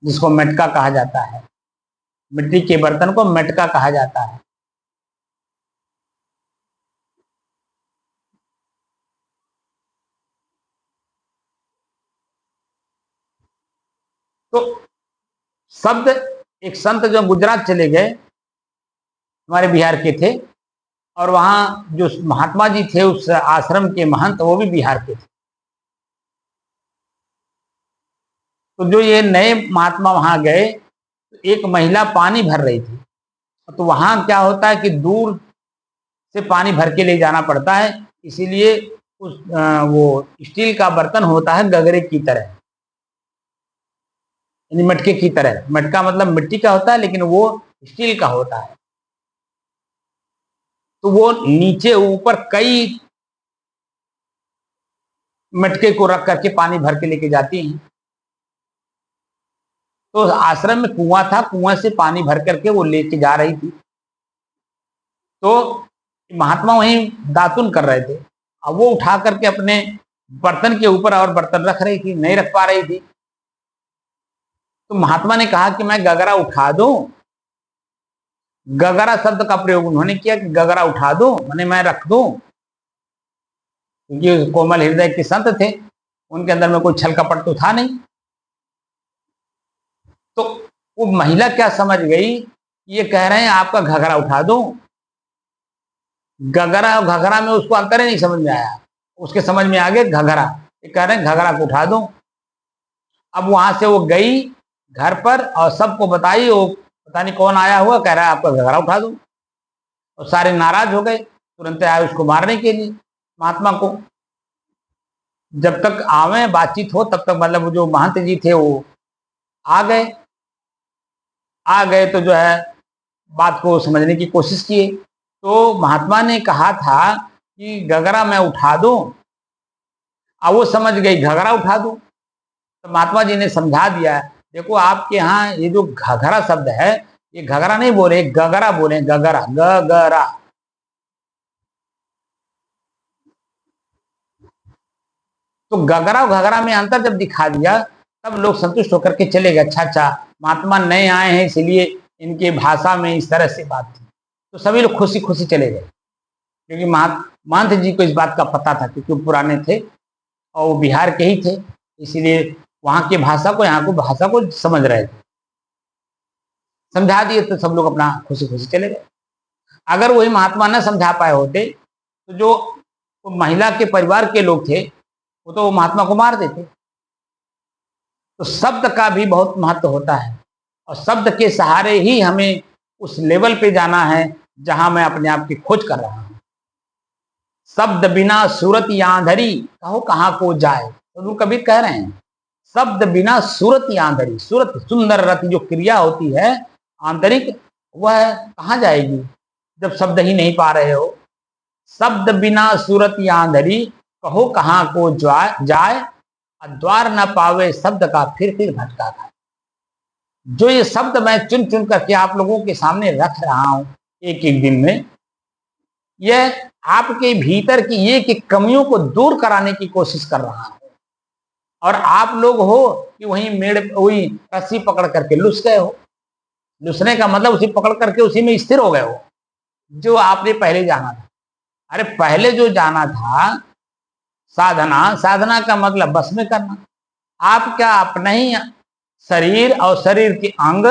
जिसको मटका कहा जाता है। मिट्टी के बर्तन को मटका कहा जाता है। तो शब्द, एक संत जो गुजरात चले गए, हमारे बिहार के थे, और वहां जो महात्मा जी थे उस आश्रम के महंत, वो भी बिहार के थे। तो जो ये नए महात्मा वहां गए, तो एक महिला पानी भर रही थी। तो वहां क्या होता है कि दूर से पानी भर के ले जाना पड़ता है, इसीलिए उस वो स्टील का बर्तन होता है गगरे की तरह, यानी मटके की तरह। मटका मतलब मिट्टी का होता है, लेकिन वो स्टील का होता है। तो वो नीचे ऊपर कई मटके को रख करके पानी भर के लेके जाती हैं। तो आश्रम में कुआं था, कुआं से पानी भर करके वो लेके जा रही थी। तो महात्मा वहीं दातुन कर रहे थे, अब वो उठा करके अपने बर्तन के ऊपर और बर्तन रख रही थी, नहीं रख पा रही थी। तो महात्मा ने कहा कि मैं गगरा उठा दूं। गगरा शब्द का प्रयोग उन्होंने किया कि गगरा उठा दूं, माने मैं रख दूं, क्योंकि कोमल हृदय के संत थे, उनके अंदर में कोई छल कपट तो था नहीं। तो वो महिला क्या समझ गई, ये कह रहे हैं आपका घघरा उठा दूं। गगरा और घघरा में उसको अंतर ही नहीं समझ में आया, उसके समझ में आ गया घघरा। ये कह रहे हैं घघरा को उठा दूं। अब वहां से वो गई घर पर और सबको बताई, वो पता नहीं कौन आया हुआ, कह रहा है आपका घघरा उठा दूं। और सारे नाराज हो गए, तुरंत आए उसको मारने के लिए महात्मा को। जब तक आवे बातचीत हो तब तक मतलब जो महंत जी थे वो आ गए। आ गए तो जो है बात को समझने की कोशिश किए। तो महात्मा ने कहा था कि घघरा मैं उठा दूं। अब वो समझ गई घघरा उठा दूं। तो महात्मा जी ने समझा दिया, देखो आपके यहाँ ये जो घघरा शब्द है, ये घघरा नहीं बोले, गगरा बोले, गगरा, गगरा। तो गगरा और घगरा में अंतर जब दिखा दिया तब लोग संतुष्ट होकर के चले गए। अच्छा अच्छा, महात्मा नए आए हैं इसलिए इनके भाषा में इस तरह से बात थी। तो सभी लोग खुशी खुशी चले गए, क्योंकि महंत जी को इस बात का पता था, क्योंकि वो पुराने थे और वो बिहार के ही थे, इसीलिए वहां की भाषा को, यहाँ को भाषा को समझ रहे थे। समझा दिए तो सब लोग अपना खुशी खुशी चले गए। अगर वही महात्मा न समझा पाए होते तो जो महिला के परिवार के लोग थे वो तो महात्मा को मार देते। तो शब्द का भी बहुत महत्व होता है, और शब्द के सहारे ही हमें उस लेवल पे जाना है जहां मैं अपने आप की खोज कर रहा हूं। शब्द बिना सूरत आंधरी, कहो कहां को जाए। तो कबीर कह रहे हैं शब्द बिना सूरत आंधरी। सूरत सुंदर रथ जो क्रिया होती है आंतरिक, वह कहां जाएगी जब शब्द ही नहीं पा रहे हो। शब्द बिना सूरत आंधरी, कहो कहां को जाए, द्वार न पावे शब्द का फिर भटका खाए। जो ये शब्द मैं चुन चुन करके आप लोगों के सामने रख रहा हूं एक एक दिन में, यह आपके भीतर की एक कमियों को दूर कराने की कोशिश कर रहा हूं। और आप लोग हो कि वही रस्सी पकड़ करके लुस गए हो। लुसने का मतलब उसी पकड़ करके उसी में स्थिर हो गए हो जो आपने पहले जाना था। अरे पहले जो जाना था साधना, साधना का मतलब बस में करना। आप क्या अपना ही शरीर और शरीर के अंग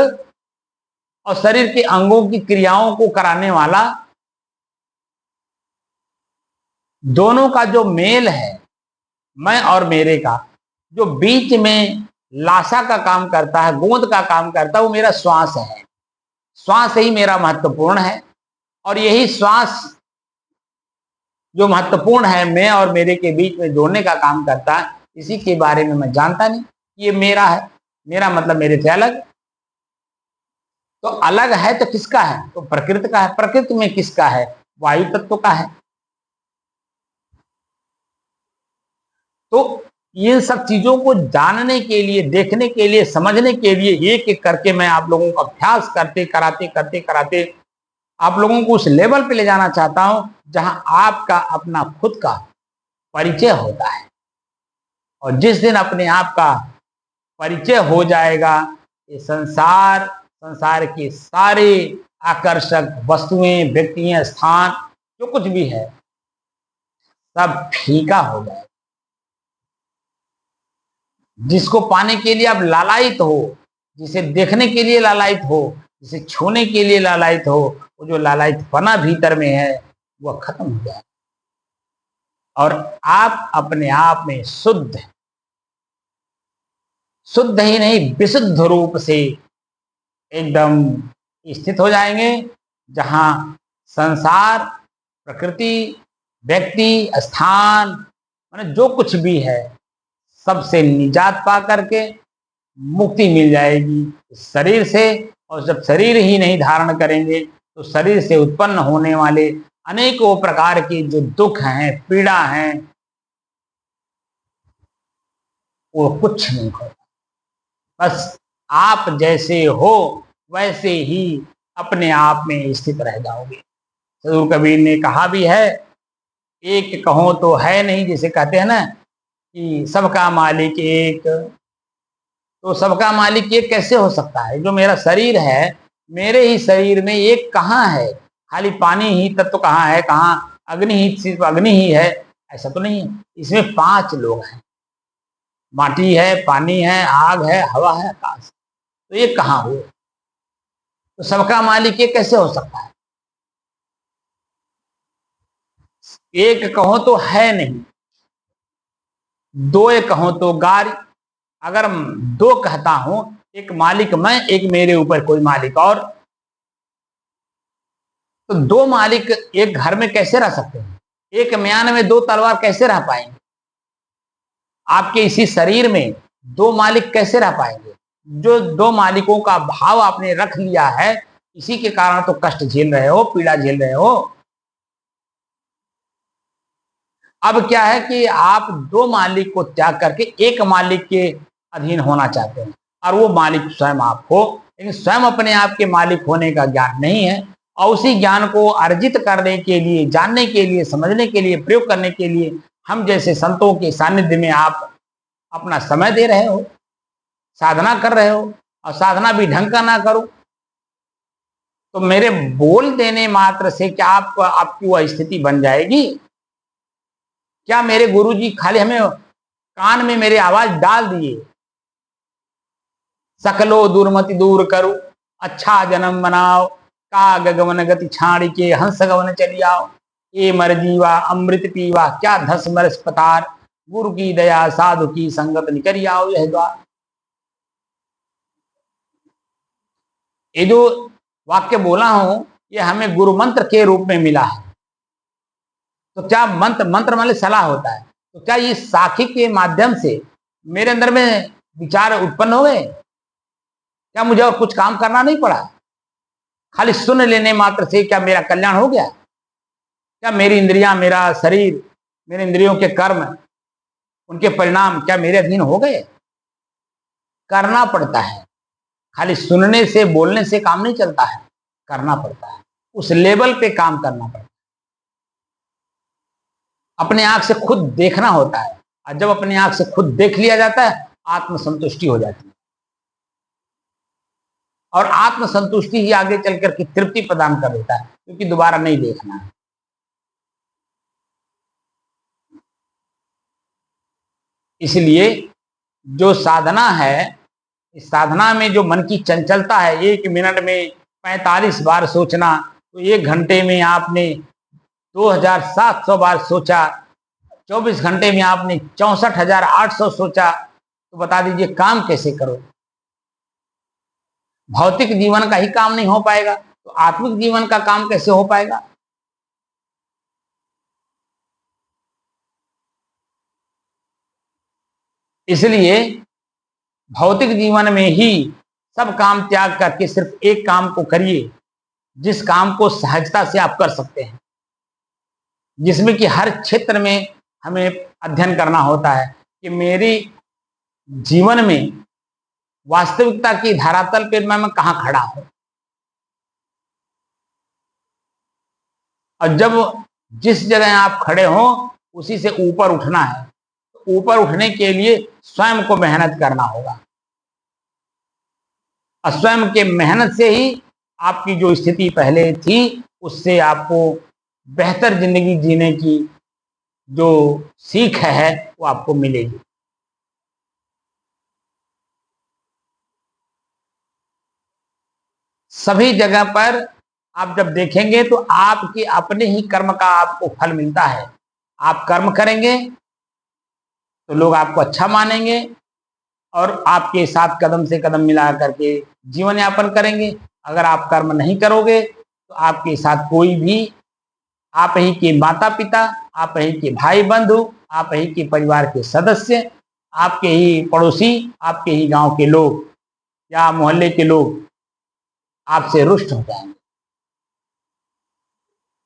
और शरीर के अंगों की क्रियाओं को कराने वाला, दोनों का जो मेल है मैं और मेरे का, जो बीच में लाशा का काम करता है, गोंद का काम करता है, वो मेरा श्वास है। श्वास ही मेरा महत्वपूर्ण है, और यही श्वास जो महत्वपूर्ण है मैं और मेरे के बीच में जोड़ने का काम करता है। इसी के बारे में मैं जानता नहीं, ये मेरा है। मेरा मतलब मेरे से अलग। तो अलग है तो किसका है? तो प्रकृति का है। प्रकृति में किसका है? वायु तत्व का है। तो इन सब चीजों को जानने के लिए, देखने के लिए, समझने के लिए एक एक करके मैं आप लोगों को अभ्यास करते कराते आप लोगों को उस लेवल पे ले जाना चाहता हूं जहां आपका अपना खुद का परिचय होता है। और जिस दिन अपने आप का परिचय हो जाएगा, ये संसार के सारे आकर्षक वस्तुएं, व्यक्तियां, स्थान, जो कुछ भी है, सब फीका हो जाएगा। जिसको पाने के लिए आप लालायित हो, जिसे देखने के लिए लालायित हो, जिसे छूने के लिए लालायित हो, वो जो लालायितपना भीतर में है वह खत्म हो जाए और आप अपने आप में शुद्ध ही नहीं, विशुद्ध रूप से एकदम स्थित हो जाएंगे, जहां संसार, प्रकृति, व्यक्ति, स्थान, माने जो कुछ भी है, सबसे निजात पा करके मुक्ति मिल जाएगी शरीर से। और जब शरीर ही नहीं धारण करेंगे तो शरीर से उत्पन्न होने वाले अनेकों प्रकार के जो दुख हैं, पीड़ा हैं, वो कुछ नहीं होता। बस आप जैसे हो वैसे ही अपने आप में स्थित रह जाओगे। सदगुरु कबीर ने कहा भी है, एक कहो तो है नहीं, जिसे कहते हैं ना कि सबका मालिक एक। तो सबका मालिक एक कैसे हो सकता है? जो मेरा शरीर है, मेरे ही शरीर में एक कहाँ है? खाली पानी ही तत्व कहाँ है? कहाँ अग्नि ही, सिर्फ अग्नि ही है? ऐसा तो नहीं है। इसमें 5 लोग हैं, माटी है, पानी है, आग है, हवा है, आकाश। तो ये कहाँ हो? तो सबका मालिक ये कैसे हो सकता है? एक कहो तो है नहीं, दो कहो तो गारी। अगर दो कहता हूं, एक मालिक मैं, एक मेरे ऊपर कोई मालिक और, तो दो मालिक एक घर में कैसे रह सकते हैं? एक म्यान में दो तलवार कैसे रह पाएंगे? आपके इसी शरीर में दो मालिक कैसे रह पाएंगे? जो दो मालिकों का भाव आपने रख लिया है, इसी के कारण तो कष्ट झेल रहे हो, पीड़ा झेल रहे हो। अब क्या है कि आप दो मालिक को त्याग करके एक मालिक के अधीन होना चाहते हैं, और वो मालिक स्वयं आप हो, लेकिन स्वयं अपने आप के मालिक होने का ज्ञान नहीं है। और उसी ज्ञान को अर्जित करने के लिए, जानने के लिए, समझने के लिए, प्रयोग करने के लिए हम जैसे संतों के सानिध्य में आप अपना समय दे रहे हो, साधना कर रहे हो, और साधना भी ढंग का ना करो तो मेरे बोल देने मात्र से क्या आपकी वह स्थिति बन जाएगी? क्या मेरे गुरुजी खाली हमें कान में मेरे आवाज डाल दिए, सकलो दुर्मति दूर करो, अच्छा जन्म बनाओ, काग गमन गति छाड़ी के हंस गवन चली आओ, ए मर जीवा अमृत पीवा, क्या धस मरस पतार, गुरु की दया साधु की संगत निकरी आओ यह द्वार। ये जो वाक्य बोला हूं, ये हमें गुरु मंत्र के रूप में मिला है। तो क्या मंत्र मतलब सलाह होता है, तो क्या ये साखी के माध्यम से मेरे अंदर में विचार उत्पन्न हो गए? क्या मुझे और कुछ काम करना नहीं पड़ा? खाली सुन लेने मात्र से क्या मेरा कल्याण हो गया? क्या मेरी इंद्रियां, मेरा शरीर, मेरे इंद्रियों के कर्म, उनके परिणाम क्या मेरे अधीन हो गए? करना पड़ता है। खाली सुनने से, बोलने से काम नहीं चलता है, करना पड़ता है। उस लेवल पे काम करना पड़ता है। अपने आंख से खुद देखना होता है, और जब अपने आंख से खुद देख लिया जाता है, आत्मसंतुष्टि हो जाती है। और आत्मसंतुष्टि ही आगे चल करके तृप्ति प्रदान कर देता है, क्योंकि दोबारा नहीं देखना है। इसलिए जो साधना है, इस साधना में जो मन की चंचलता है, 1 मिनट में 45 बार सोचना, तो 1 घंटे में आपने 2700 बार सोचा, 24 घंटे में आपने 64,800 सोचा, तो बता दीजिए काम कैसे करो? भौतिक जीवन का ही काम नहीं हो पाएगा, तो आत्मिक जीवन का काम कैसे हो पाएगा? इसलिए भौतिक जीवन में ही सब काम त्याग करके सिर्फ एक काम को करिए, जिस काम को सहजता से आप कर सकते हैं, जिसमें कि हर क्षेत्र में हमें अध्ययन करना होता है कि मेरी जीवन में वास्तविकता की धरातल पर मैं कहां खड़ा हूं। और जब जिस जगह आप खड़े हो उसी से ऊपर उठना है, तो ऊपर उठने के लिए स्वयं को मेहनत करना होगा, और स्वयं के मेहनत से ही आपकी जो स्थिति पहले थी उससे आपको बेहतर जिंदगी जीने की जो सीख है वो आपको मिलेगी। सभी जगह पर आप जब देखेंगे तो आपके अपने ही कर्म का आपको फल मिलता है। आप कर्म करेंगे तो लोग आपको अच्छा मानेंगे और आपके साथ कदम से कदम मिला करके जीवन यापन करेंगे। अगर आप कर्म नहीं करोगे तो आपके साथ कोई भी, आप ही के माता पिता, आप ही के भाई बंधु, आप ही के परिवार के सदस्य, आपके ही पड़ोसी, आपके ही गांव के लोग या मोहल्ले के लोग आपसे रुष्ट हो जाएंगे।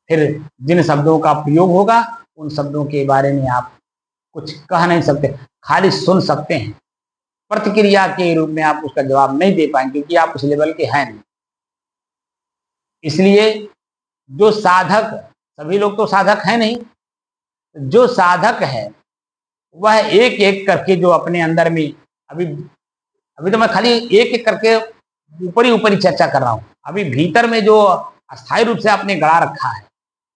फिर जिन शब्दों का प्रयोग होगा उन शब्दों के बारे में आप कुछ कह नहीं सकते, खाली सुन सकते हैं। प्रतिक्रिया के रूप में आप उसका जवाब नहीं दे पाएंगे, क्योंकि आप उस लेवल के हैं नहीं। इसलिए जो साधक, सभी लोग तो साधक हैं नहीं, जो साधक है वह एक एक करके जो अपने अंदर में, अभी अभी तो मैं खाली एक एक करके ऊपरी चर्चा कर रहा हूं। अभी भीतर में जो अस्थायी रूप से आपने गड़ा रखा है,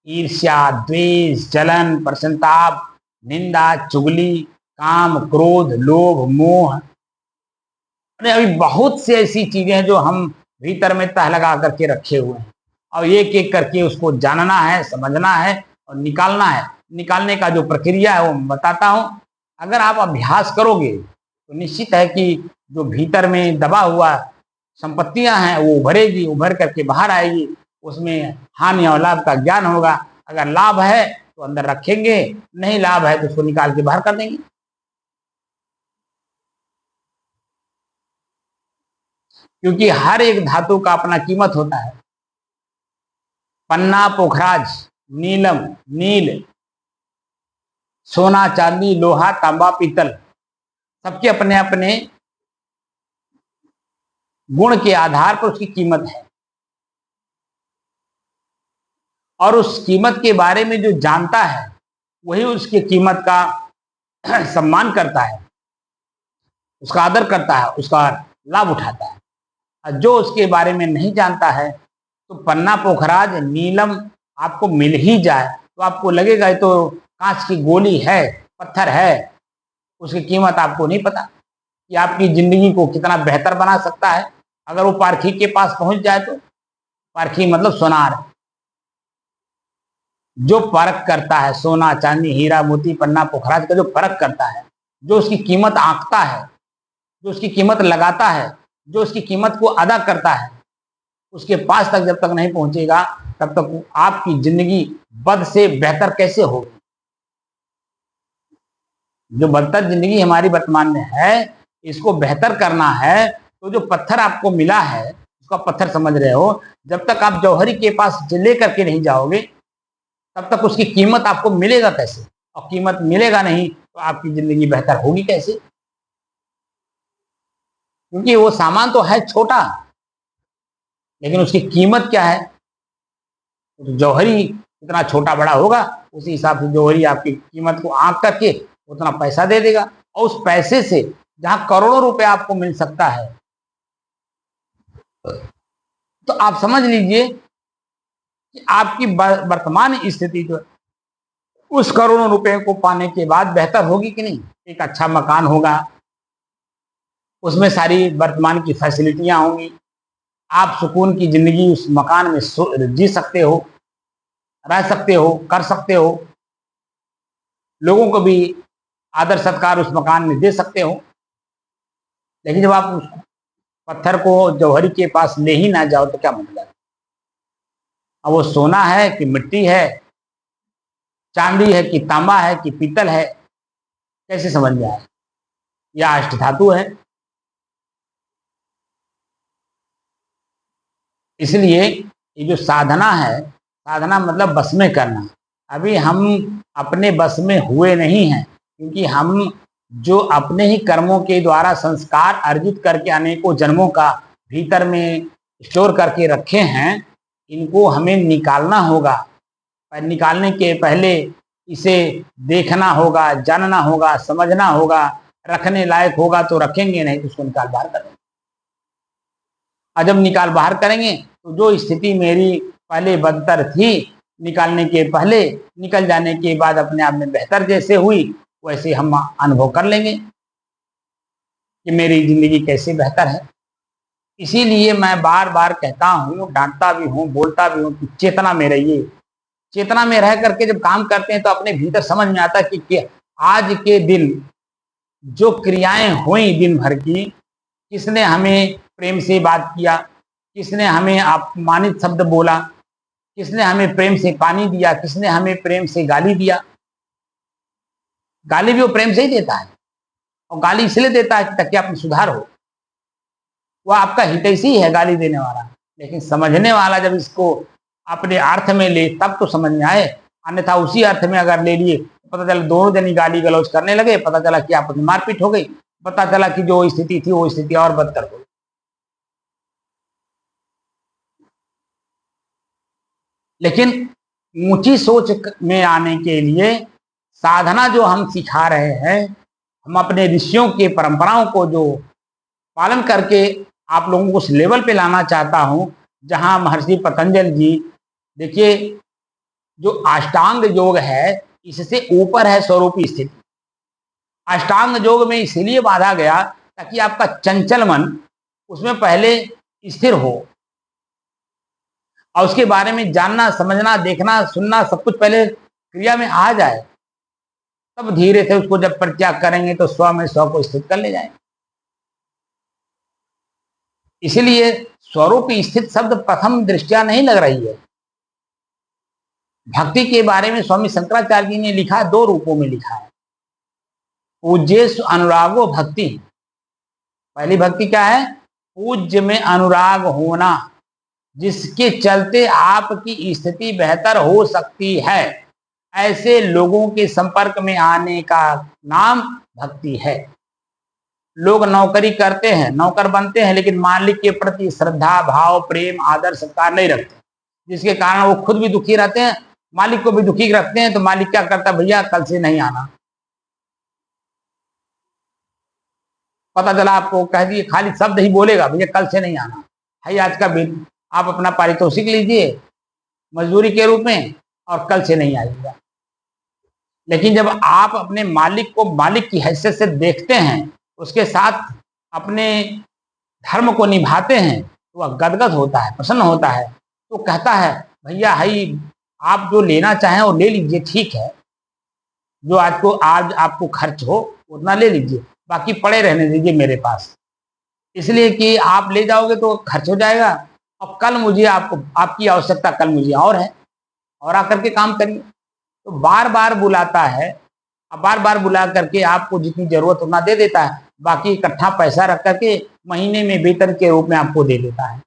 ईर्ष्या, द्वेष, जलन, प्रसन्नताप, निंदा, चुगली, काम, क्रोध, लोभ, मोह, अभी बहुत सी ऐसी चीजें हैं जो हम भीतर में तह लगा करके रखे हुए हैं, और एक एक करके उसको जानना है, समझना है, और निकालना है। निकालने का जो प्रक्रिया है वो मैं बताता हूँ। अगर आप अभ्यास करोगे तो निश्चित है कि जो भीतर में दबा हुआ संपत्तियां हैं वो उभरेगी, उभर करके बाहर आएगी। उसमें हानि और लाभ का ज्ञान होगा। अगर लाभ है तो अंदर रखेंगे, नहीं लाभ है तो उसको निकाल के बाहर कर देंगे। क्योंकि हर एक धातु का अपना कीमत होता है। पन्ना, पोखराज, नीलम, नील, सोना, चांदी, लोहा, तांबा, पीतल, सबके अपने अपने गुण के आधार पर उसकी कीमत है। और उस कीमत के बारे में जो जानता है वही उसकी कीमत का सम्मान करता है, उसका आदर करता है, उसका लाभ उठाता है। और जो उसके बारे में नहीं जानता है तो पन्ना, पोखराज, नीलम आपको मिल ही जाए तो आपको लगेगा ये तो कांच की गोली है, पत्थर है। उसकी कीमत आपको नहीं पता कि आपकी जिंदगी को कितना बेहतर बना सकता है। अगर वो पारखी के पास पहुंच जाए तो, पारखी मतलब सोनार, जो परख करता है सोना, चांदी, हीरा, मोती, पन्ना, पोखराज का जो परख करता है, जो उसकी कीमत आंकता है, जो उसकी कीमत लगाता है, जो उसकी कीमत को अदा करता है, उसके पास तक जब तक नहीं पहुंचेगा तब तक आपकी जिंदगी बद से बेहतर कैसे होगी। जो बदतर जिंदगी हमारी वर्तमान में है इसको बेहतर करना है तो जो पत्थर आपको मिला है उसको पत्थर समझ रहे हो, जब तक आप जौहरी के पास ले करके नहीं जाओगे तब तक उसकी कीमत आपको मिलेगा कैसे। और कीमत मिलेगा नहीं तो आपकी जिंदगी बेहतर होगी कैसे। क्योंकि वो सामान तो है छोटा लेकिन उसकी कीमत क्या है। तो जौहरी कितना छोटा बड़ा होगा उसी हिसाब से जौहरी आपकी कीमत को आंक करके उतना पैसा दे देगा। और उस पैसे से जहां करोड़ों रुपए आपको मिल सकता है तो आप समझ लीजिए कि आपकी वर्तमान स्थिति जो उस करोड़ों रुपए को पाने के बाद बेहतर होगी कि नहीं। एक अच्छा मकान होगा, उसमें सारी वर्तमान की फैसिलिटियां होंगी, आप सुकून की जिंदगी उस मकान में जी सकते हो, रह सकते हो, कर सकते हो, लोगों को भी आदर सत्कार उस मकान में दे सकते हो। लेकिन जब आप उस पत्थर को जौहरी के पास ले ही ना जाओ तो क्या मतलब। अब वो सोना है कि मिट्टी है, चांदी है कि तांबा है कि पीतल है, कैसे समझ में आए। या अष्ट धातु है। इसलिए ये जो साधना है, साधना मतलब बस में करना। अभी हम अपने बस में हुए नहीं हैं क्योंकि हम जो अपने ही कर्मों के द्वारा संस्कार अर्जित करके अनेकों जन्मों का भीतर में स्टोर करके रखे हैं, इनको हमें निकालना होगा। पर निकालने के पहले इसे देखना होगा, जानना होगा, समझना होगा, रखने लायक होगा तो रखेंगे, नहीं तो उसको निकाल बाहर करेंगे। और जब निकाल बाहर करेंगे तो जो स्थिति मेरी पहले बदतर थी निकालने के पहले, निकल जाने के बाद अपने आप में बेहतर जैसे हुई वैसे हम अनुभव कर लेंगे कि मेरी जिंदगी कैसे बेहतर है। इसीलिए मैं बार बार कहता हूँ, डांटता भी हूँ, बोलता भी हूँ कि चेतना में रहिए। चेतना में रह करके जब काम करते हैं तो अपने भीतर समझ में आता है कि आज के दिन जो क्रियाएं हुई दिन भर की, किसने हमें प्रेम से बात किया, किसने हमें अपमानित शब्द बोला, किसने हमें प्रेम से पानी दिया, किसने हमें प्रेम से गाली दिया। गाली भी वो प्रेम से ही देता है और गाली इसलिए देता है ताकि आप में सुधार हो। वह आपका हितैषी है गाली देने वाला, लेकिन समझने वाला जब इसको अपने अर्थ में ले तब तो समझ में आए। अन्यथा उसी अर्थ में अगर ले लिए पता चला दोनों जनी गाली गलौज करने लगे, पता चला कि आपस में मारपीट हो गई, पता चला कि जो स्थिति थी वो स्थिति और बदतर हो गई। लेकिन ऊंची सोच में आने के लिए साधना जो हम सिखा रहे हैं, हम अपने ऋषियों के परंपराओं को जो पालन करके आप लोगों को उस लेवल पे लाना चाहता हूं जहां महर्षि पतंजलि जी, देखिए जो अष्टांग योग है इससे ऊपर है स्वरूपी स्थिति। अष्टांग योग में इसीलिए बांधा गया ताकि आपका चंचल मन उसमें पहले स्थिर हो और उसके बारे में जानना, समझना, देखना, सुनना सब कुछ पहले क्रिया में आ जाए, तब धीरे से उसको जब परित्याग करेंगे तो स्व में स्व को स्थित कर ले जाएंगे। इसलिए स्वरूप स्थित शब्द प्रथम दृष्टिया नहीं लग रही है। भक्ति के बारे में स्वामी शंकराचार्य जी ने लिखा, दो रूपों में लिखा है। पूज्येषु अनुरागो भक्ति। पहली भक्ति क्या है? पूज्य में अनुराग होना, जिसके चलते आपकी स्थिति बेहतर हो सकती है। ऐसे लोगों के संपर्क में आने का नाम भक्ति है। लोग नौकरी करते हैं, नौकर बनते हैं, लेकिन मालिक के प्रति श्रद्धा, भाव, प्रेम, आदर, सत्कार नहीं रखते, जिसके कारण वो खुद भी दुखी रहते हैं, मालिक को भी दुखी रखते हैं। तो मालिक क्या करता है? भैया कल से नहीं आना। पता चला आपको, कह दिए, खाली शब्द ही बोलेगा, भैया कल से नहीं आना। भाई आज का बिल आप अपना पारितोषिक लीजिए मजदूरी के रूप में और कल से नहीं आइएगा। लेकिन जब आप अपने मालिक को मालिक की हैसियत से देखते हैं, उसके साथ अपने धर्म को निभाते हैं, तो वह गदगद होता है, प्रसन्न होता है। तो कहता है, भैया भाई आप जो लेना चाहें वो ले लीजिए, ठीक है, जो आज आपको खर्च हो उतना ले लीजिए, बाकी पड़े रहने दीजिए मेरे पास। इसलिए कि आप ले जाओगे तो खर्च हो जाएगा, और कल मुझे आपकी आवश्यकता कल मुझे और है, और आकर के काम करिए। तो बार बार बुलाता है, अब बार बार बुला करके आपको जितनी जरूरत उतना दे देता है, बाकी इकट्ठा पैसा रख करके महीने में वेतन के रूप में आपको दे देता है।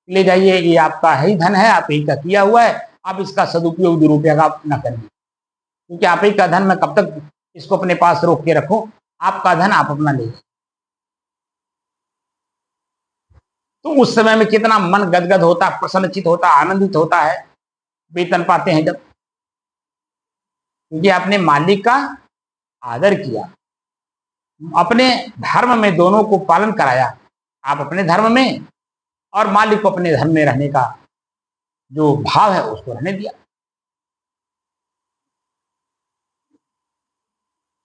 ले जाइए, ये आपका ही धन है, आप ही का किया हुआ है, आप इसका सदुपयोग दुरुपयोग आप न करिए, क्योंकि आप ही का धन, मैं कब तक इसको अपने पास रोक के रखूं? आपका धन आप अपना ले। तो उस समय में कितना मन गदगद होता, प्रसन्नचित होता, आनंदित होता है वेतन पाते हैं जब, क्योंकि आपने मालिक का आदर किया, अपने धर्म में दोनों को पालन कराया। आप अपने धर्म में और मालिक को अपने धर्म में रहने का जो भाव है उसको रहने दिया।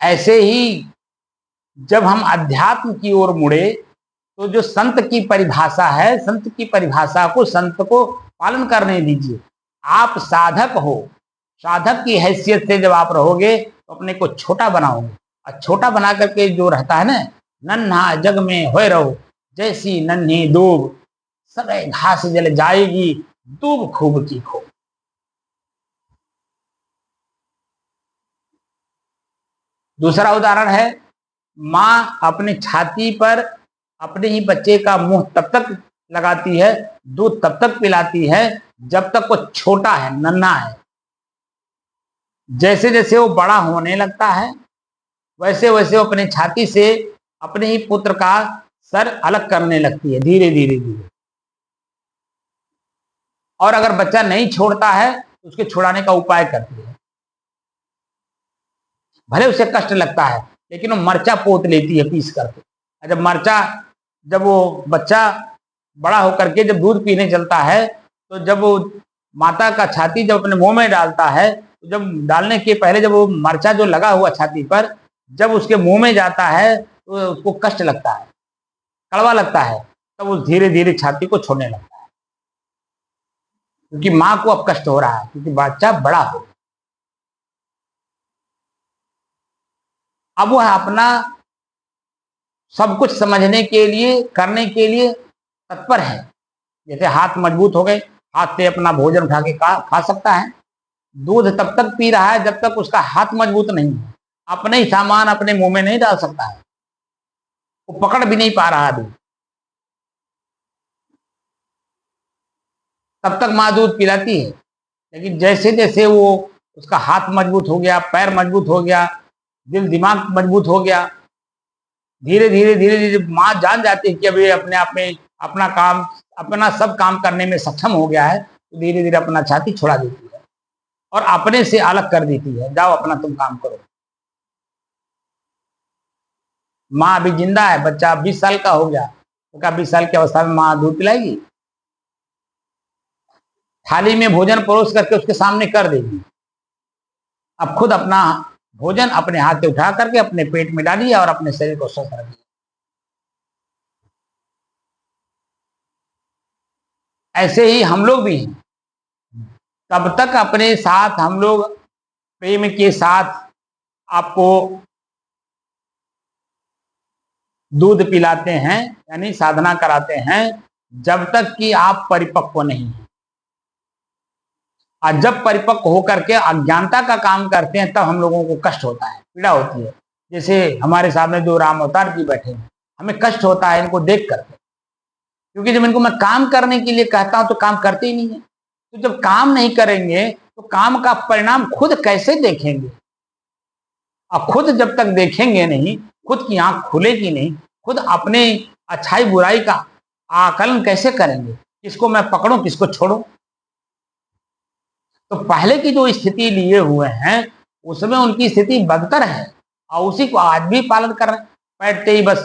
ऐसे ही जब हम अध्यात्म की ओर मुड़े, तो जो संत की परिभाषा है, संत की परिभाषा को, संत को पालन करने दीजिए। आप साधक हो, साधक की हैसियत से जब आप रहोगे तो अपने को छोटा बनाओगे, और छोटा बना करके जो रहता है ना, नन्हा जग में होए रहो जैसी नन्ही दूब, सदै घास जल जाएगी दूब खूब की खूब। दूसरा उदाहरण है, माँ अपनी छाती पर अपने ही बच्चे का मुंह तब तक लगाती है, दूध तब तक पिलाती है जब तक वो छोटा है, नन्हा है। जैसे जैसे वो बड़ा होने लगता है, वैसे वैसे वो अपने छाती से अपने ही पुत्र का सर अलग करने लगती है, धीरे धीरे धीरे। और अगर बच्चा नहीं छोड़ता है तो उसके छुड़ाने का उपाय करती है। भले उसे कष्ट लगता है, लेकिन वो मर्चा पोत लेती है पीस करके। जब वो बच्चा बड़ा होकर के जब दूध पीने चलता है, तो जब वो माता का छाती जब अपने मुंह में डालता है, तो जब डालने के पहले जब वो मर्चा जो लगा हुआ छाती पर जब उसके मुंह में जाता है तो उसको कष्ट लगता है, कड़वा लगता है, तब वो धीरे धीरे छाती को छोड़ने लगता है, क्योंकि माँ को अब कष्ट हो रहा है, क्योंकि बच्चा बड़ा हो। अब वह अपना सब कुछ समझने के लिए, करने के लिए तत्पर है। जैसे हाथ मजबूत हो गए, हाथ से अपना भोजन उठा के खा सकता है। दूध तब तक पी रहा है जब तक उसका हाथ मजबूत नहीं है, अपने ही सामान अपने मुंह में नहीं डाल सकता है, वो पकड़ भी नहीं पा रहा अभी। तब तक माँ दूध पिलाती है, लेकिन जैसे जैसे वो उसका हाथ मजबूत हो गया, पैर मजबूत हो गया, दिल दिमाग मजबूत हो गया, धीरे धीरे धीरे धीरे माँ जान जाती है कि अब ये अपने आप में अपना सब काम करने में सक्षम हो गया है, तो धीरे धीरे अपना छाती छुड़ा देती है और अपने से अलग कर देती है, जाओ अपना तुम काम करो। माँ अभी जिंदा है, बच्चा 20 साल का हो गया, तो क्या 20 साल की अवस्था में माँ दूध पिलाएगी? थाली में भोजन परोस करके उसके सामने कर देगी, अब खुद अपना भोजन अपने हाथ से उठा करके अपने पेट में डालिए और अपने शरीर को स्वस्थ रखिए। ऐसे ही हम लोग भी हैं। तब तक अपने साथ हम लोग प्रेम के साथ आपको दूध पिलाते हैं, यानी साधना कराते हैं, जब तक कि आप परिपक्व नहीं हैं। और जब परिपक्व होकर के अज्ञानता का काम करते हैं, तब हम लोगों को कष्ट होता है, पीड़ा होती है। जैसे हमारे सामने जो राम अवतार जी बैठे हैं, हमें कष्ट होता है इनको देख करके, क्योंकि जब इनको मैं काम करने के लिए कहता हूं तो काम करते ही नहीं है। तो जब काम नहीं करेंगे तो काम का परिणाम खुद कैसे देखेंगे? और खुद जब तक देखेंगे नहीं, खुद की आंख खुलेगी नहीं, खुद अपने अच्छाई बुराई का आकलन कैसे करेंगे? किसको मैं पकड़ूं, किसको छोड़ूं? तो पहले की जो स्थिति लिए हुए हैं उसमें उनकी स्थिति बदतर है, और उसी को आज भी पालन कर रहे हैं। बैठते ही बस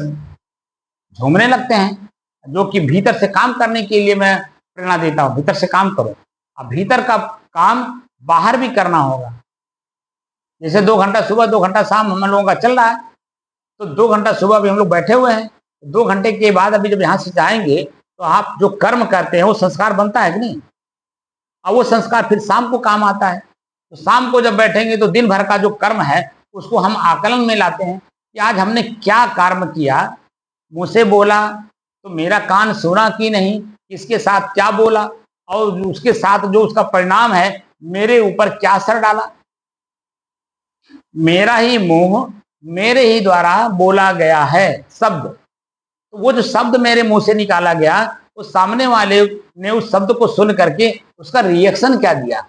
झूमने लगते हैं, जो कि भीतर से काम करने के लिए मैं प्रेरणा देता हूं, भीतर से काम करो। अब भीतर का काम बाहर भी करना होगा। जैसे 2 घंटा सुबह 2 घंटा शाम हम लोगों का चल रहा है, तो 2 घंटा सुबह भी हम लोग बैठे हुए हैं, 2 घंटे के बाद अभी जब यहाँ से जाएंगे तो आप जो कर्म करते हैं वो संस्कार बनता है कि नहीं? और वो संस्कार फिर शाम को काम आता है। तो शाम को जब बैठेंगे तो दिन भर का जो कर्म है उसको हम आकलन में लाते हैं कि आज हमने क्या कर्म किया, मुंह से बोला तो मेरा कान सुना कि नहीं, किसके साथ क्या बोला, और उसके साथ जो उसका परिणाम है मेरे ऊपर क्या असर डाला। मेरा ही मुंह मेरे ही द्वारा बोला गया है शब्द, तो वो जो शब्द मेरे मुंह से निकाला गया, उस सामने वाले ने उस शब्द को सुन करके उसका रिएक्शन क्या दिया,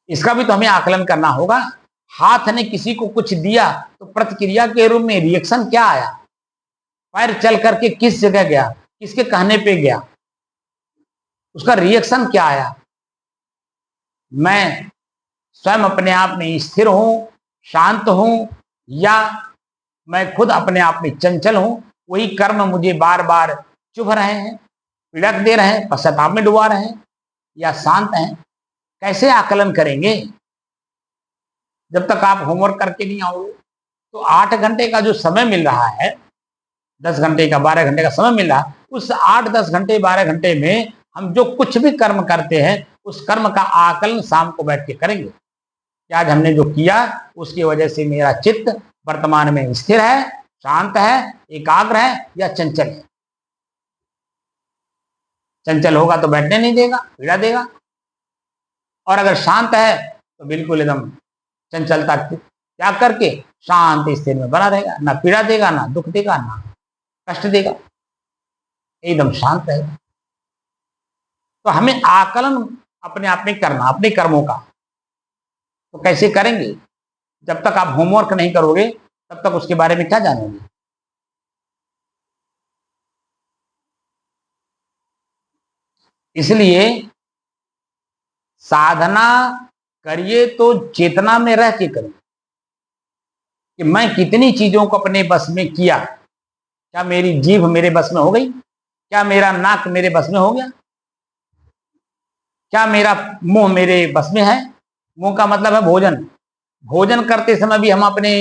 इसका भी तो हमें आकलन करना होगा। हाथ ने किसी को कुछ दिया तो प्रतिक्रिया के रूप में रिएक्शन क्या आया? पैर चल करके किस जगह गया, किसके कहने पे गया, उसका रिएक्शन क्या आया? मैं स्वयं अपने आप में स्थिर हूं, शांत हूं, या मैं खुद अपने आप में चंचल हूं? वही कर्म मुझे बार बार चुभ रहे हैं, पीड़क दे रहे हैं, पश्चाताप में डुबा रहे हैं, या शांत हैं? कैसे आकलन करेंगे? जब तक आप होमवर्क करके नहीं आओगे तो 8 घंटे का जो समय मिल रहा है, 10 घंटे का 12 घंटे का समय मिल रहा है, उस 8-10 घंटे 12 घंटे में हम जो कुछ भी कर्म करते हैं उस कर्म का आकलन शाम को बैठ के करेंगे कि आज हमने जो किया उसकी वजह से मेरा चित्त वर्तमान में स्थिर है, शांत है, एकाग्र है, या चंचल है। चंचल होगा तो बैठने नहीं देगा, पीड़ा देगा, और अगर शांत है तो बिल्कुल एकदम चंचलता त्याग करके शांत स्थिर में बना रहेगा, ना पीड़ा देगा, ना दुख देगा, ना कष्ट देगा, एकदम शांत रहेगा। तो हमें आकलन अपने आप में करना, अपने कर्मों का। तो कैसे करेंगे? जब तक आप होमवर्क नहीं करोगे तब तक उसके बारे में क्या जानेंगे? इसलिए साधना करिए तो चेतना में रह के करिए कि मैं कितनी चीजों को अपने बस में किया। क्या मेरी जीभ मेरे बस में हो गई? क्या मेरा नाक मेरे बस में हो गया? क्या मेरा मुंह मेरे बस में है? मुंह का मतलब है भोजन। भोजन करते समय भी हम अपने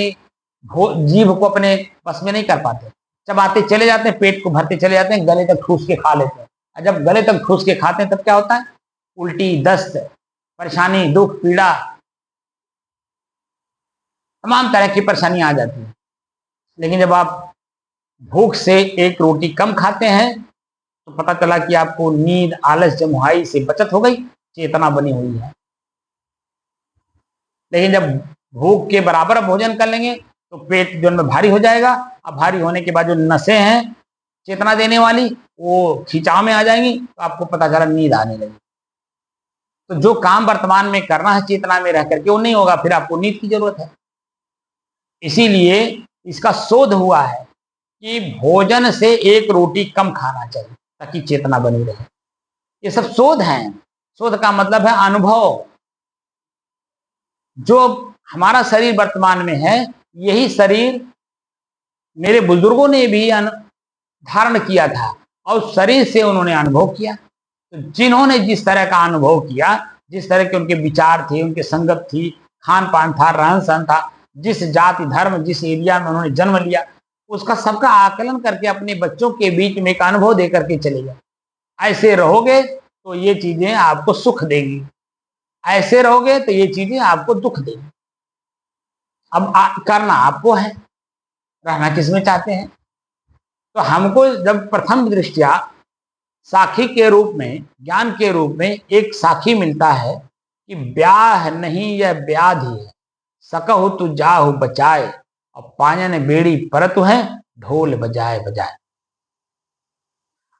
जीभ को अपने बस में नहीं कर पाते, चबाते चले जाते हैं, पेट को भरते चले जाते हैं, गले तक ठूस के खा लेते हैं। और जब गले तक ठूस के खाते हैं तब क्या होता है? उल्टी, दस्त, परेशानी, दुख, पीड़ा, तमाम तरह की परेशानी आ जाती है। लेकिन जब आप भूख से एक रोटी कम खाते हैं तो पता चला कि आपको नींद, आलस, जमुहाई से बचत हो गई, चेतना बनी हुई है। लेकिन जब भूख के बराबर भोजन कर लेंगे तो पेट जो में भारी हो जाएगा, अब भारी होने के बाद जो नसें हैं चेतना देने वाली वो खिंचाव में आ जाएंगी, तो आपको पता चला नींद आने लगी। तो जो काम वर्तमान में करना है चेतना में रह करके वो नहीं होगा, फिर आपको नींद की जरूरत है। इसीलिए इसका शोध हुआ है कि भोजन से एक रोटी कम खाना चाहिए ताकि चेतना बनी रहे। ये सब शोध है। शोध का मतलब है अनुभव। जो हमारा शरीर वर्तमान में है, यही शरीर मेरे बुजुर्गों ने भी धारण किया था और शरीर से उन्होंने अनुभव किया। तो जिन्होंने जिस तरह का अनुभव किया, जिस तरह के उनके विचार थे, उनके संगत थी, खान पान था, रहन सहन था, जिस जाति धर्म जिस एरिया में उन्होंने जन्म लिया, उसका सबका आकलन करके अपने बच्चों के बीच में एक अनुभव दे करके चले गए। ऐसे रहोगे तो ये चीजें आपको सुख देंगी। ऐसे रहोगे तो ये चीजें आपको दुख देंगी। अब करना आपको है, रहना किसमें चाहते हैं। तो हमको जब प्रथम दृष्टया साखी के रूप में, ज्ञान के रूप में एक साखी मिलता है कि ब्याह नहीं यह व्याधि है, सकहु तु जाहु बचाए, और पायन बेड़ी परतु है, ढोल बजाए बजाए।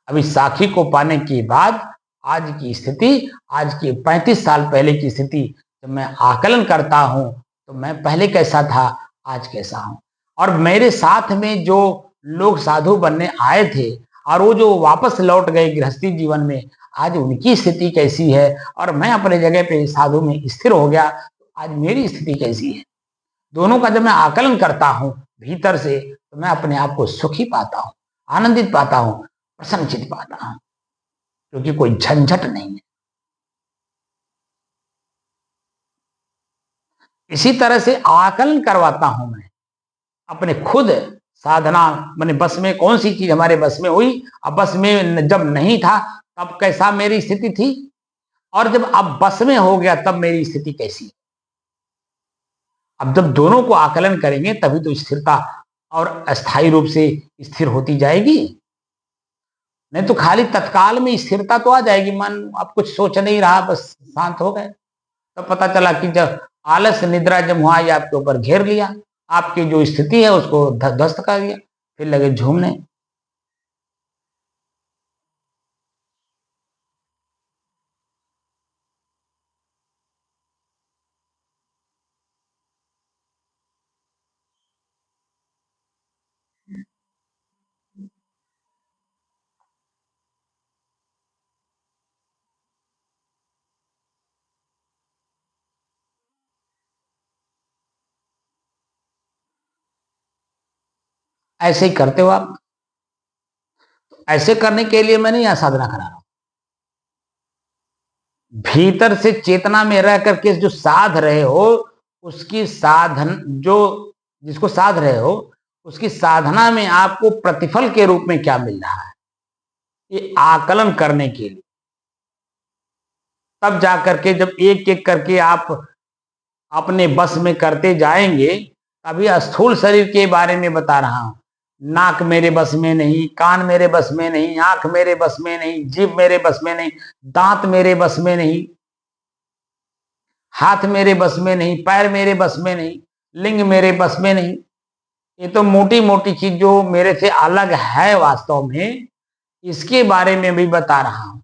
अभी साखी को पाने के बाद आज की स्थिति, आज की 35 साल पहले की स्थिति जब मैं आकलन करता हूं तो मैं पहले कैसा था, आज कैसा हूं। और मेरे साथ में जो लोग साधु बनने आए थे और वो जो वापस लौट गए गृहस्थी जीवन में, आज उनकी स्थिति कैसी है, और मैं अपने जगह पे साधु में स्थिर हो गया, आज मेरी स्थिति कैसी है। दोनों का जब मैं आकलन करता हूं भीतर से, तो मैं अपने आप को सुखी पाता हूं, आनंदित पाता हूं, प्रसन्नचित पाता हूं, क्योंकि कोई झंझट नहीं है। इसी तरह से आकलन करवाता हूं मैं अपने खुद साधना, मैंने बस में कौन सी चीज हमारे बस में हुई, अब बस में जब नहीं था तब कैसा मेरी स्थिति थी, और जब अब बस में हो गया तब मेरी स्थिति कैसी है। अब जब दोनों को आकलन करेंगे तभी तो स्थिरता और अस्थायी रूप से स्थिर होती जाएगी। नहीं तो खाली तत्काल में स्थिरता तो आ जाएगी, मन अब कुछ सोच नहीं रहा, बस शांत हो गए, तो पता चला कि जब आलस निद्रा जब हुआ ये आपके ऊपर घेर लिया, आपकी जो स्थिति है उसको ध्वस्त कर दिया, फिर लगे झूमने। ऐसे ही करते हो आप। ऐसे करने के लिए मैंने यह साधना करा रहा हूं, भीतर से चेतना में रह करके जो साध रहे हो उसकी साधन, जो जिसको साध रहे हो उसकी साधना में आपको प्रतिफल के रूप में क्या मिल रहा है, ये आकलन करने के लिए। तब जाकर के जब एक एक करके आप अपने बस में करते जाएंगे, अभी स्थूल शरीर के बारे में बता रहा हूं। नाक मेरे बस में नहीं, कान मेरे बस में नहीं, आंख मेरे बस में नहीं, जीभ मेरे बस में नहीं, दांत मेरे बस में नहीं, हाथ मेरे बस में नहीं, पैर मेरे बस में नहीं, लिंग मेरे बस में नहीं। ये तो मोटी मोटी चीज जो मेरे से अलग है वास्तव में, इसके बारे में भी बता रहा हूं।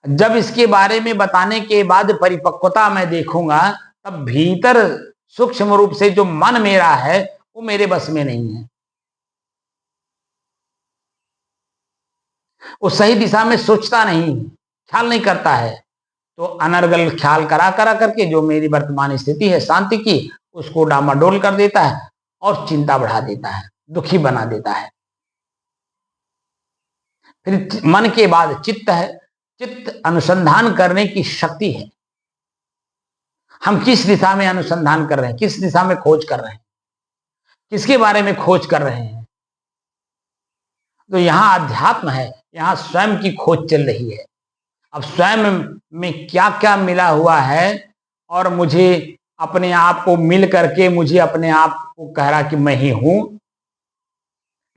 जब इसके बारे में बताने के बाद परिपक्वता मैं देखूंगा, तब भीतर सूक्ष्म रूप से जो मन मेरा है वो मेरे बस में नहीं है, वो सही दिशा में सोचता नहीं, ख्याल नहीं करता है, तो अनर्गल ख्याल करा करा करके जो मेरी वर्तमान स्थिति है शांति की, उसको डामाडोल कर देता है और चिंता बढ़ा देता है, दुखी बना देता है। फिर मन के बाद चित्त है, चित्त अनुसंधान करने की शक्ति है। हम किस दिशा में अनुसंधान कर रहे हैं, किस दिशा में खोज कर रहे हैं, किसके बारे में खोज कर रहे हैं। तो यहाँ अध्यात्म है, यहाँ स्वयं की खोज चल रही है। अब स्वयं में क्या क्या मिला हुआ है, और मुझे अपने आप को मिल करके मुझे अपने आप को कह रहा कि मैं ही हूं,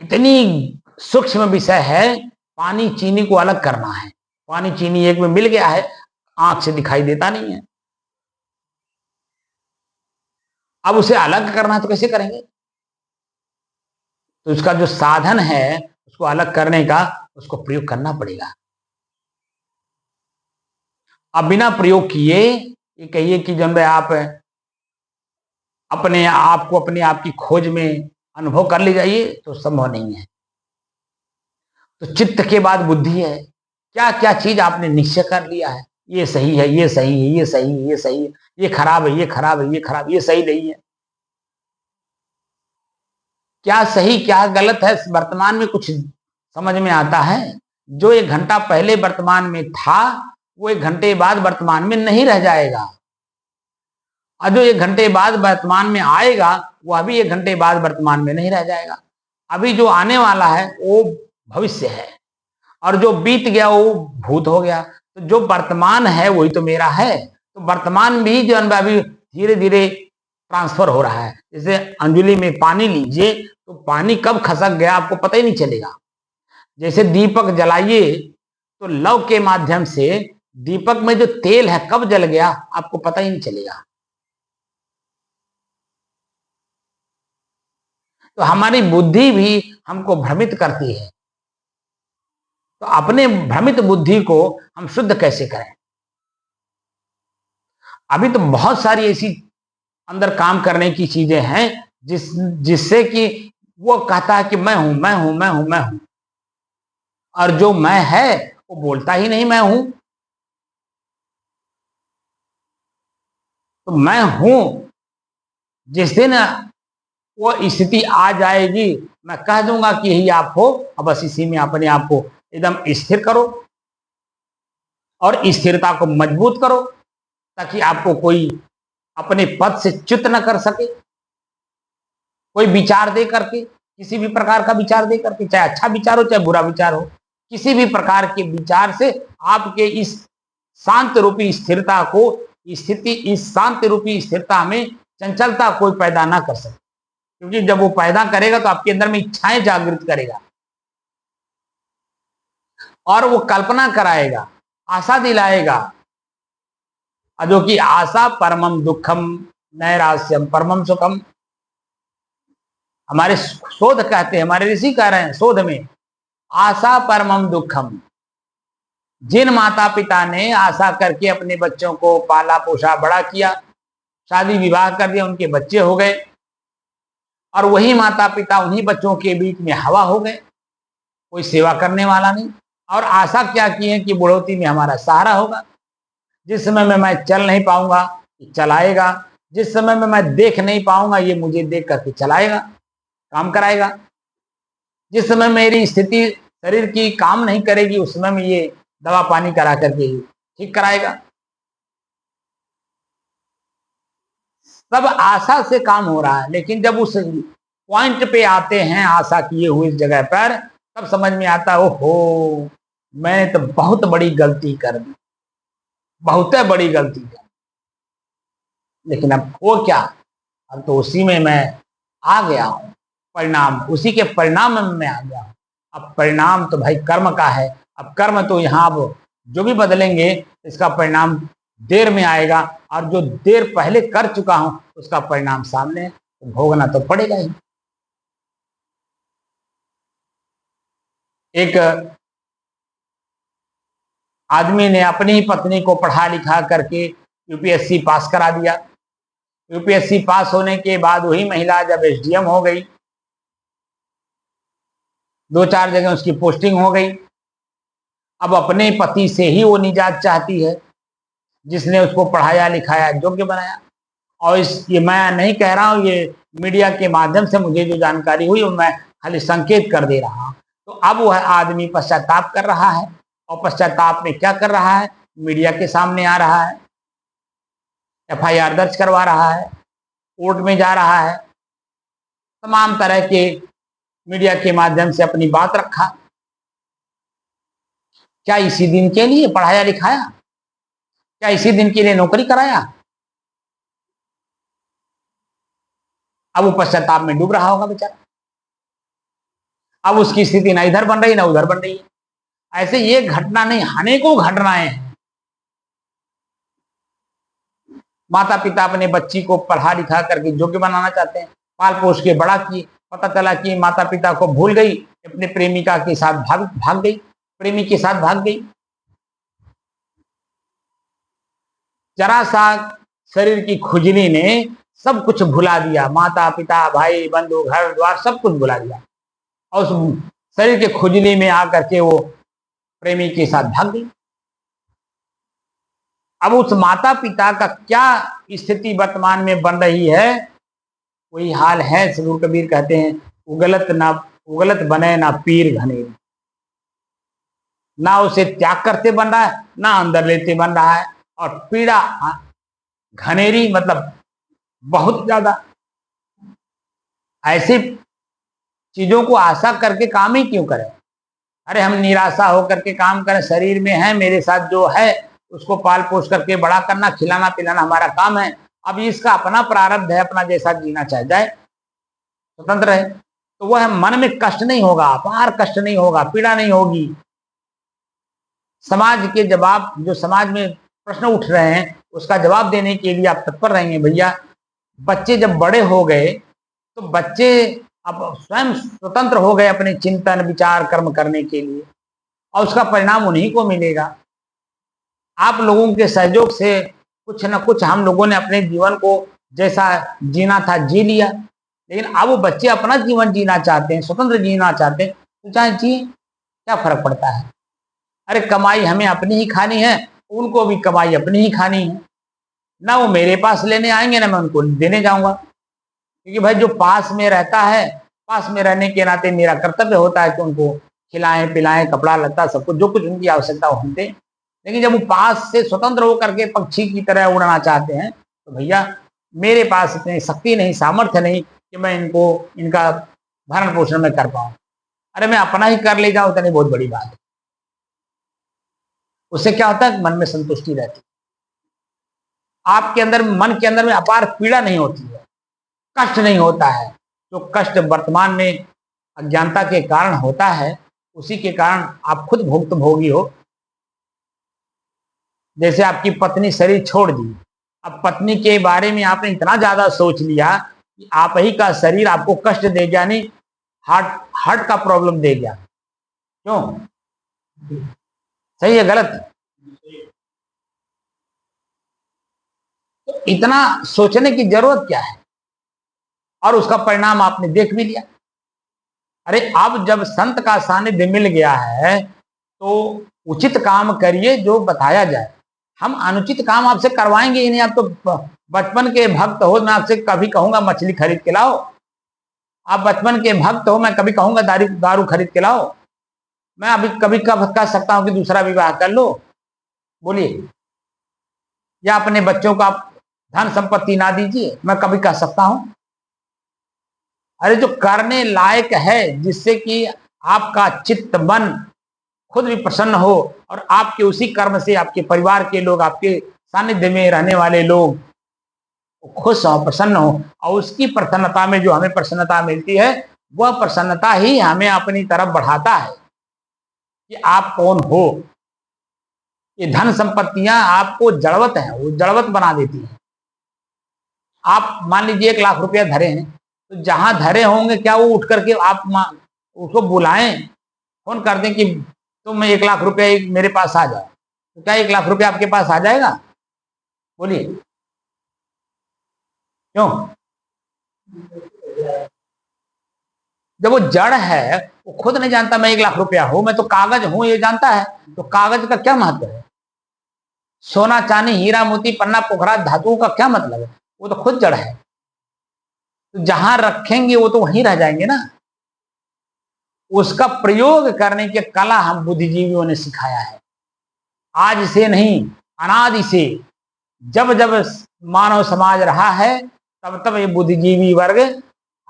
इतनी सूक्ष्म विषय है। पानी चीनी को अलग करना है, पानी चीनी एक में मिल गया है, आंख से दिखाई देता नहीं है। अब उसे अलग करना है तो कैसे करेंगे। तो उसका जो साधन है उसको अलग करने का, उसको प्रयोग करना पड़ेगा। अब बिना प्रयोग किए ये कहिए कि जब आप अपने आप को अपने आप की खोज में अनुभव कर ले जाइए, तो संभव नहीं है। तो चित्त के बाद बुद्धि है, क्या क्या चीज आपने निश्चय कर लिया है, ये सही है, ये सही है, ये सही है, ये सही है, ये खराब है, ये खराब है, ये खराब, ये सही नहीं है। क्या सही क्या गलत है वर्तमान में कुछ समझ में आता है। जो 1 घंटा पहले वर्तमान में था वो 1 घंटे बाद वर्तमान में नहीं रह जाएगा, और जो 1 घंटे बाद वर्तमान में आएगा वो अभी 1 घंटे बाद वर्तमान में नहीं रह जाएगा। अभी जो आने वाला है वो भविष्य है, और जो बीत गया वो भूत हो गया। तो जो वर्तमान है वही तो मेरा है। तो वर्तमान भी जो अभी धीरे धीरे ट्रांसफर हो रहा है। जैसे अंजलि में पानी लीजिए तो पानी कब खसक गया आपको पता ही नहीं चलेगा। जैसे दीपक जलाइए तो लौ के माध्यम से दीपक में जो तेल है कब जल गया आपको पता ही नहीं चलेगा। तो हमारी बुद्धि भी हमको भ्रमित करती है। तो अपने भ्रमित बुद्धि को हम शुद्ध कैसे करें? अभी तो बहुत सारी ऐसी अंदर काम करने की चीजें हैं जिससे कि वो कहता है कि मैं हूं मैं हूं मैं हूं मैं हूं, और जो मैं है वो बोलता ही नहीं मैं हूं। तो मैं हूं जिस दिन वो स्थिति आ जाएगी मैं कह दूंगा कि यही आप हो। अब बस इसी में अपने आप को एकदम स्थिर करो और स्थिरता को मजबूत करो ताकि आपको कोई अपने पद से च्युत न कर सके। कोई विचार दे करके, किसी भी प्रकार का विचार दे करके, चाहे अच्छा विचार हो चाहे बुरा विचार हो, किसी भी प्रकार के विचार से आपके इस शांत रूपी स्थिरता को स्थिति इस शांत रूपी स्थिरता में चंचलता कोई पैदा ना कर सके। क्योंकि जब वो पैदा करेगा तो आपके अंदर में इच्छाएं जागृत करेगा और वो कल्पना कराएगा, आशा दिलाएगा। जो कि आशा परमम दुखम नैराश्यम परमम सुखम, हमारे शोध कहते हैं, हमारे ऋषि कह रहे हैं शोध में, आशा परमम दुखम। जिन माता पिता ने आशा करके अपने बच्चों को पाला पोषा बड़ा किया, शादी विवाह कर दिया, उनके बच्चे हो गए, और वही माता पिता उन्हीं बच्चों के बीच में हवा हो गए, कोई सेवा करने वाला नहीं। और आशा क्या की है कि बुढ़ोती में हमारा सहारा होगा, जिस समय में मैं चल नहीं पाऊंगा ये चलाएगा, जिस समय में मैं देख नहीं पाऊंगा ये मुझे देख करके चलाएगा, काम कराएगा, जिस समय मेरी स्थिति शरीर की काम नहीं करेगी उस समय में ये दवा पानी करा करके ठीक कराएगा। सब आशा से काम हो रहा है। लेकिन जब उस पॉइंट पे आते हैं आशा किए हुए इस जगह पर, तब समझ में आता है ओहो मैंने तो बहुत बड़ी गलती कर दी, बहुत बड़ी गलती कर। लेकिन अब वो क्या, अब तो उसी में मैं आ गया हूं, परिणाम उसी के परिणाम में मैं आ गया हूं। अब परिणाम तो भाई कर्म का है। अब कर्म तो यहाँ अब जो भी बदलेंगे इसका परिणाम देर में आएगा, और जो देर पहले कर चुका हूं उसका परिणाम सामने है, तो भोगना तो पड़ेगा ही। एक आदमी ने अपनी ही पत्नी को पढ़ा लिखा करके यूपीएससी पास करा दिया। यूपीएससी पास होने के बाद वही महिला जब एसडीएम हो गई, 2-4 जगह उसकी पोस्टिंग हो गई। अब अपने पति से ही वो निजात चाहती है जिसने उसको पढ़ाया लिखाया योग्य बनाया। और ये मैं नहीं कह रहा हूँ, ये मीडिया के माध्यम से मुझे जो जानकारी हुई मैं खाली संकेत कर दे रहा हूँ। तो अब वह आदमी पश्चाताप कर रहा है, और पश्चाताप में क्या कर रहा है, मीडिया के सामने आ रहा है, एफआईआर दर्ज करवा रहा है, कोर्ट में जा रहा है, तमाम तरह के मीडिया के माध्यम से अपनी बात रखा। क्या इसी दिन के लिए पढ़ाया लिखाया? क्या इसी दिन के लिए नौकरी कराया? अब वो पश्चाताप में डूब रहा होगा बेचारा। अब उसकी स्थिति ना इधर बन रही ना उधर बन रही है। ऐसे ये घटना नहीं, अनेकों घटनाएं हैं। माता पिता अपने बच्ची को पढ़ा लिखा करके योग्य बनाना चाहते हैं, पाल पोष के बड़ा किए, पता चला कि माता पिता को भूल गई, अपने प्रेमिका के साथ भाग गई, प्रेमी के साथ भाग गई। जरा सा शरीर की खुजली ने सब कुछ भुला दिया, माता पिता भाई बंधु घर द्वार सब कुछ भुला दिया, और उस शरीर के खुजली में आकर के वो प्रेमी के साथ भाग गई। अब उस माता पिता का क्या स्थिति वर्तमान में बन रही है, वही हाल है। सदगुरु कबीर कहते हैं उगलत बने ना पीर घने, ना उसे त्याग करते बन रहा है ना अंदर लेते बन रहा है, और पीड़ा घनेरी मतलब बहुत ज्यादा। ऐसी चीजों को आशा करके काम ही क्यों करें? अरे हम निराशा होकर के काम करें, शरीर में है, मेरे साथ जो है उसको पाल पोष करके बड़ा करना, खिलाना पिलाना हमारा काम है। अब इसका अपना प्रारब्ध है, अपना जैसा जीना चाहे जाए, स्वतंत्र है। तो वह मन में कष्ट नहीं होगा, अपार कष्ट नहीं होगा, पीड़ा नहीं होगी। समाज के जवाब, जो समाज में प्रश्न उठ रहे हैं उसका जवाब देने के लिए आप तत्पर रहेंगे। भैया बच्चे जब बड़े हो गए तो बच्चे अब स्वयं स्वतंत्र हो गए अपने चिंतन विचार कर्म करने के लिए, और उसका परिणाम उन्हीं को मिलेगा। आप लोगों के सहयोग से कुछ न कुछ हम लोगों ने अपने जीवन को जैसा जीना था जी लिया, लेकिन अब वो बच्चे अपना जीवन जीना चाहते हैं, स्वतंत्र जीना चाहते हैं, तो चाहे जी, क्या फर्क पड़ता है। अरे कमाई हमें अपनी ही खानी है, उनको भी कमाई अपनी ही खानी है। ना वो मेरे पास लेने आएंगे ना मैं उनको देने जाऊंगा, क्योंकि भाई जो पास में रहता है, पास में रहने के नाते मेरा कर्तव्य होता है कि उनको खिलाएं पिलाएं, कपड़ा लत्ता सब कुछ, जो कुछ उनकी आवश्यकता हो हम दें। लेकिन जब वो पास से स्वतंत्र होकर के पक्षी की तरह उड़ना चाहते हैं, तो भैया मेरे पास इतनी शक्ति नहीं, सामर्थ्य नहीं कि मैं इनको इनका भरण पोषण में कर पाऊं। अरे मैं अपना ही कर ले जाऊं, इतनी बहुत बड़ी बात है। उससे क्या होता है, मन में संतुष्टि रहती है, आपके अंदर मन के अंदर में अपार पीड़ा नहीं होती है, कष्ट नहीं होता है। जो कष्ट वर्तमान में अज्ञानता के कारण होता है, उसी के कारण आप खुद भुक्तभोगी हो। जैसे आपकी पत्नी शरीर छोड़ दी, अब पत्नी के बारे में आपने इतना ज्यादा सोच लिया कि आप ही का शरीर आपको कष्ट दे गया, नहीं हार्ट हार्ट का प्रॉब्लम दे गया। क्यों? सही है गलत? तो इतना सोचने की जरूरत क्या है, और उसका परिणाम आपने देख भी लिया। अरे अब जब संत का सानिध्य मिल गया है तो उचित काम करिए जो बताया जाए। हम अनुचित काम आपसे करवाएंगे ही नहीं। आप तो बचपन के भक्त हो, मैं आपसे कभी कहूंगा मछली खरीद के लाओ, आप बचपन के भक्त हो, मैं कभी कहूंगा दारू खरीद के लाओ, मैं अभी कभी कब कह सकता हूं कि दूसरा विवाह कर लो? बोलिए। या अपने बच्चों को आप धन संपत्ति ना दीजिए, मैं कभी कह सकता हूं? अरे जो करने लायक है, जिससे कि आपका चित्त मन खुद भी प्रसन्न हो, और आपके उसी कर्म से आपके परिवार के लोग, आपके सानिध्य में रहने वाले लोग खुश हो, प्रसन्न हो, और उसकी प्रसन्नता में जो हमें प्रसन्नता मिलती है, वह प्रसन्नता ही हमें अपनी तरफ बढ़ाता है कि आप कौन हो। ये धन संपत्तियां आपको जड़वत है, वो जड़वत बना देती है। आप मान लीजिए 1 लाख रुपया धरे हैं, तो जहां धरे होंगे क्या वो उठ करके आप उसको बुलाएं, फोन कर दें कि तुम 1 लाख रुपया मेरे पास आ जाओ, तो क्या 1 लाख रुपया आपके पास आ जाएगा? बोलिए क्यों? जब वो जड़ है, वो खुद नहीं जानता मैं 1 लाख रुपया हूं, मैं तो कागज हूं ये जानता है, तो कागज का क्या महत्व है? सोना चांदी हीरा मोती पन्ना पोखरा धातुओं का क्या मतलब है? वो तो खुद जड़ है। तो जहां रखेंगे वो तो वहीं रह जाएंगे ना। उसका प्रयोग करने की कला हम बुद्धिजीवियों ने सिखाया है। आज से नहीं, अनादि से, जब जब मानव समाज रहा है, तब तब ये बुद्धिजीवी वर्ग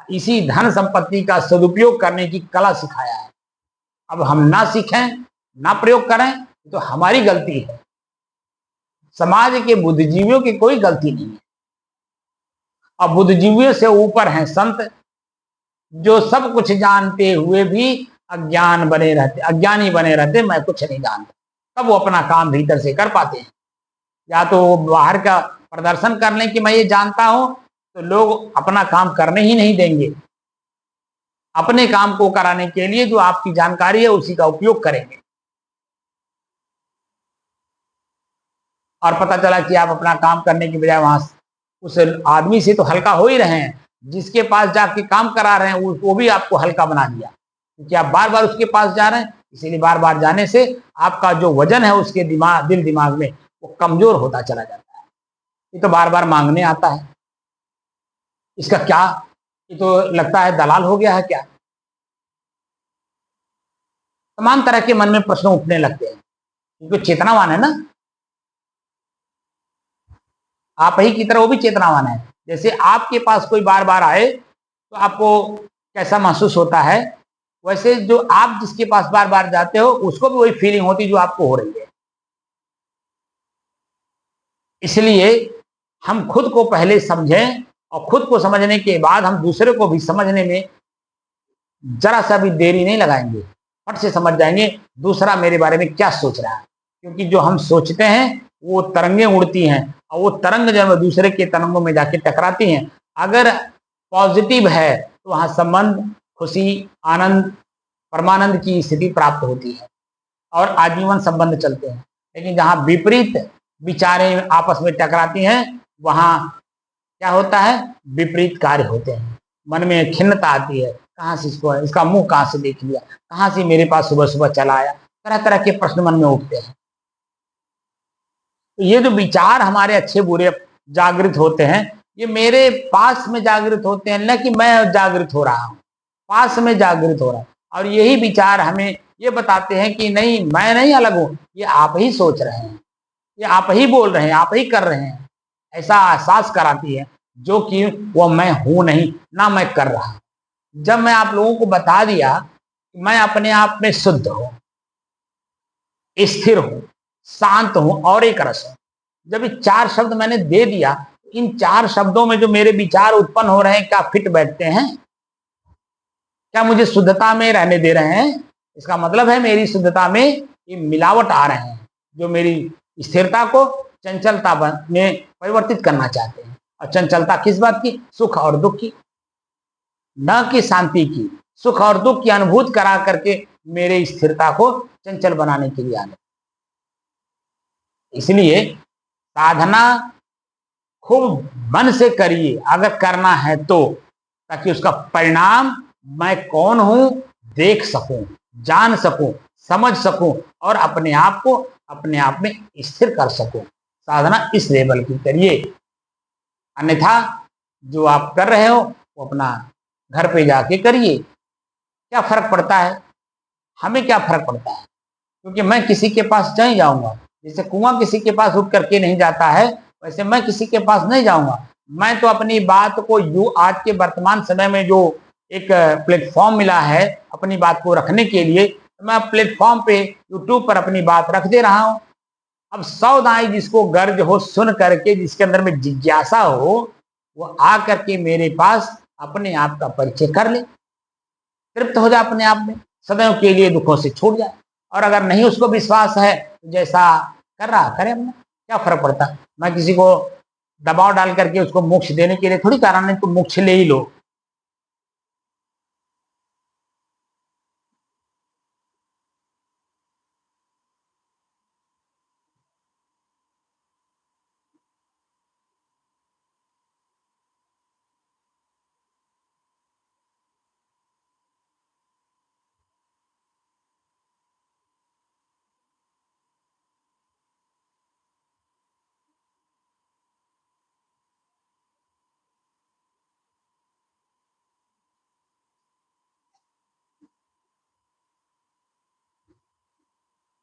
इसी धन संपत्ति का सदुपयोग करने की कला सिखाया है। अब हम ना सीखें, ना प्रयोग करें, तो हमारी गलती है। समाज के बुद्धिजीवियों की कोई गलती नहीं है। और बुद्धिजीवियों से ऊपर हैं संत, जो सब कुछ जानते हुए भी अज्ञानी बने रहते, मैं कुछ नहीं जानता, तब वो अपना काम भीतर से कर पाते हैं। या तो बाहर का प्रदर्शन कर लें कि मैं ये जानता हूं, तो लोग अपना काम करने ही नहीं देंगे। अपने काम को कराने के लिए जो आपकी जानकारी है उसी का उपयोग करेंगे, और पता चला कि आप अपना काम करने की बजाय वहां उस आदमी से तो हल्का हो ही रहे हैं, जिसके पास जाके काम करा रहे हैं वो भी आपको हल्का बना दिया, क्योंकि आप बार बार उसके पास जा रहे हैं। इसीलिए बार बार जाने से आपका जो वजन है उसके दिल दिमाग में वो कमजोर होता चला जाता है। ये तो बार बार मांगने आता है, इसका क्या, ये तो लगता है दलाल हो गया है क्या? तमाम तरह के मन में प्रश्न उठने लगते हैं, क्योंकि चेतनावान है ना, आप ही की तरह वो भी चेतनावान है। जैसे आपके पास कोई बार बार आए तो आपको कैसा महसूस होता है? वैसे जो आप जिसके पास बार बार जाते हो उसको भी वही फीलिंग होती जो आपको हो रही है। इसलिए हम खुद को पहले समझें और खुद को समझने के बाद हम दूसरे को भी समझने में जरा सा भी देरी नहीं लगाएंगे, फट से समझ जाएंगे दूसरा मेरे बारे में क्या सोच रहा है। क्योंकि जो हम सोचते हैं वो तरंगें उड़ती हैं और वो तरंग जब दूसरे के तरंगों में जाके टकराती हैं, अगर पॉजिटिव है तो वहां संबंध, खुशी, आनंद, परमानंद की स्थिति प्राप्त होती है और आजीवन संबंध चलते हैं। लेकिन जहां विपरीत विचारें आपस में टकराती हैं वहां क्या होता है, विपरीत कार्य होते हैं। मन में खिन्नता आती है, कहाँ से इसको, इसका मुंह कहाँ से देख लिया, कहाँ से मेरे पास सुबह सुबह चला आया, तरह तरह के प्रश्न मन में उठते हैं। तो ये जो विचार हमारे अच्छे बुरे जागृत होते हैं, ये मेरे पास में जागृत होते हैं, न कि मैं जागृत हो रहा हूँ, पास में जागृत हो रहा है। और यही विचार हमें ये बताते हैं कि नहीं, मैं नहीं अलग हूँ, ये आप ही सोच रहे हैं, ये आप ही बोल रहे हैं, आप ही कर रहे हैं, ऐसा एहसास कराती है, जो कि वो मैं हूं नहीं, ना मैं कर रहा। जब मैं आप लोगों को बता दिया कि मैं अपने आप में शुद्ध हूं, स्थिर हूं, शांत हूं और एक रस हूं, जब ये 4 शब्द मैंने दे दिया, इन 4 शब्दों में जो मेरे विचार उत्पन्न हो रहे हैं क्या फिट बैठते हैं, क्या मुझे शुद्धता में रहने दे रहे हैं? इसका मतलब है मेरी शुद्धता में ये मिलावट आ रहे हैं, जो मेरी स्थिरता को चंचलता में परिवर्तित करना चाहते हैं। और चंचलता किस बात की? सुख और दुख की, न कि शांति की। सुख और दुख की अनुभूति करा करके मेरे स्थिरता को चंचल बनाने के लिए आने। इसलिए साधना खूब मन से करिए अगर करना है तो, ताकि उसका परिणाम मैं कौन हूं देख सकूं, जान सकूं, समझ सकूं और अपने आप को अपने आप में स्थिर कर सकूं। साधना इस लेवल की करिए, अन्यथा जो आप कर रहे हो वो अपना घर पे जाके करिए। क्या फर्क पड़ता है? हमें क्या फर्क पड़ता है? क्योंकि मैं किसी के पास नहीं जाऊंगा, जैसे कुआं किसी के पास उठ करके नहीं जाता है, वैसे मैं किसी के पास नहीं जाऊंगा। मैं तो अपनी बात को आज के वर्तमान समय में जो एक प्लेटफॉर्म मिला है अपनी बात को रखने के लिए, तो मैं प्लेटफॉर्म पे यूट्यूब पर अपनी बात रख दे रहा हूं। अब सावधानी जिसको गर्ज हो सुन करके, जिसके अंदर में जिज्ञासा हो, वो आ करके मेरे पास अपने आप का परिचय कर ले, तृप्त हो जाए अपने आप में, सदैव के लिए दुखों से छूट जाए। और अगर नहीं उसको विश्वास है तो जैसा कर रहा करे, अपना क्या फर्क पड़ता। मैं किसी को दबाव डाल करके उसको मोक्ष देने के लिए थोड़ी कह रहा, नहीं तो मोक्ष ले ही लो,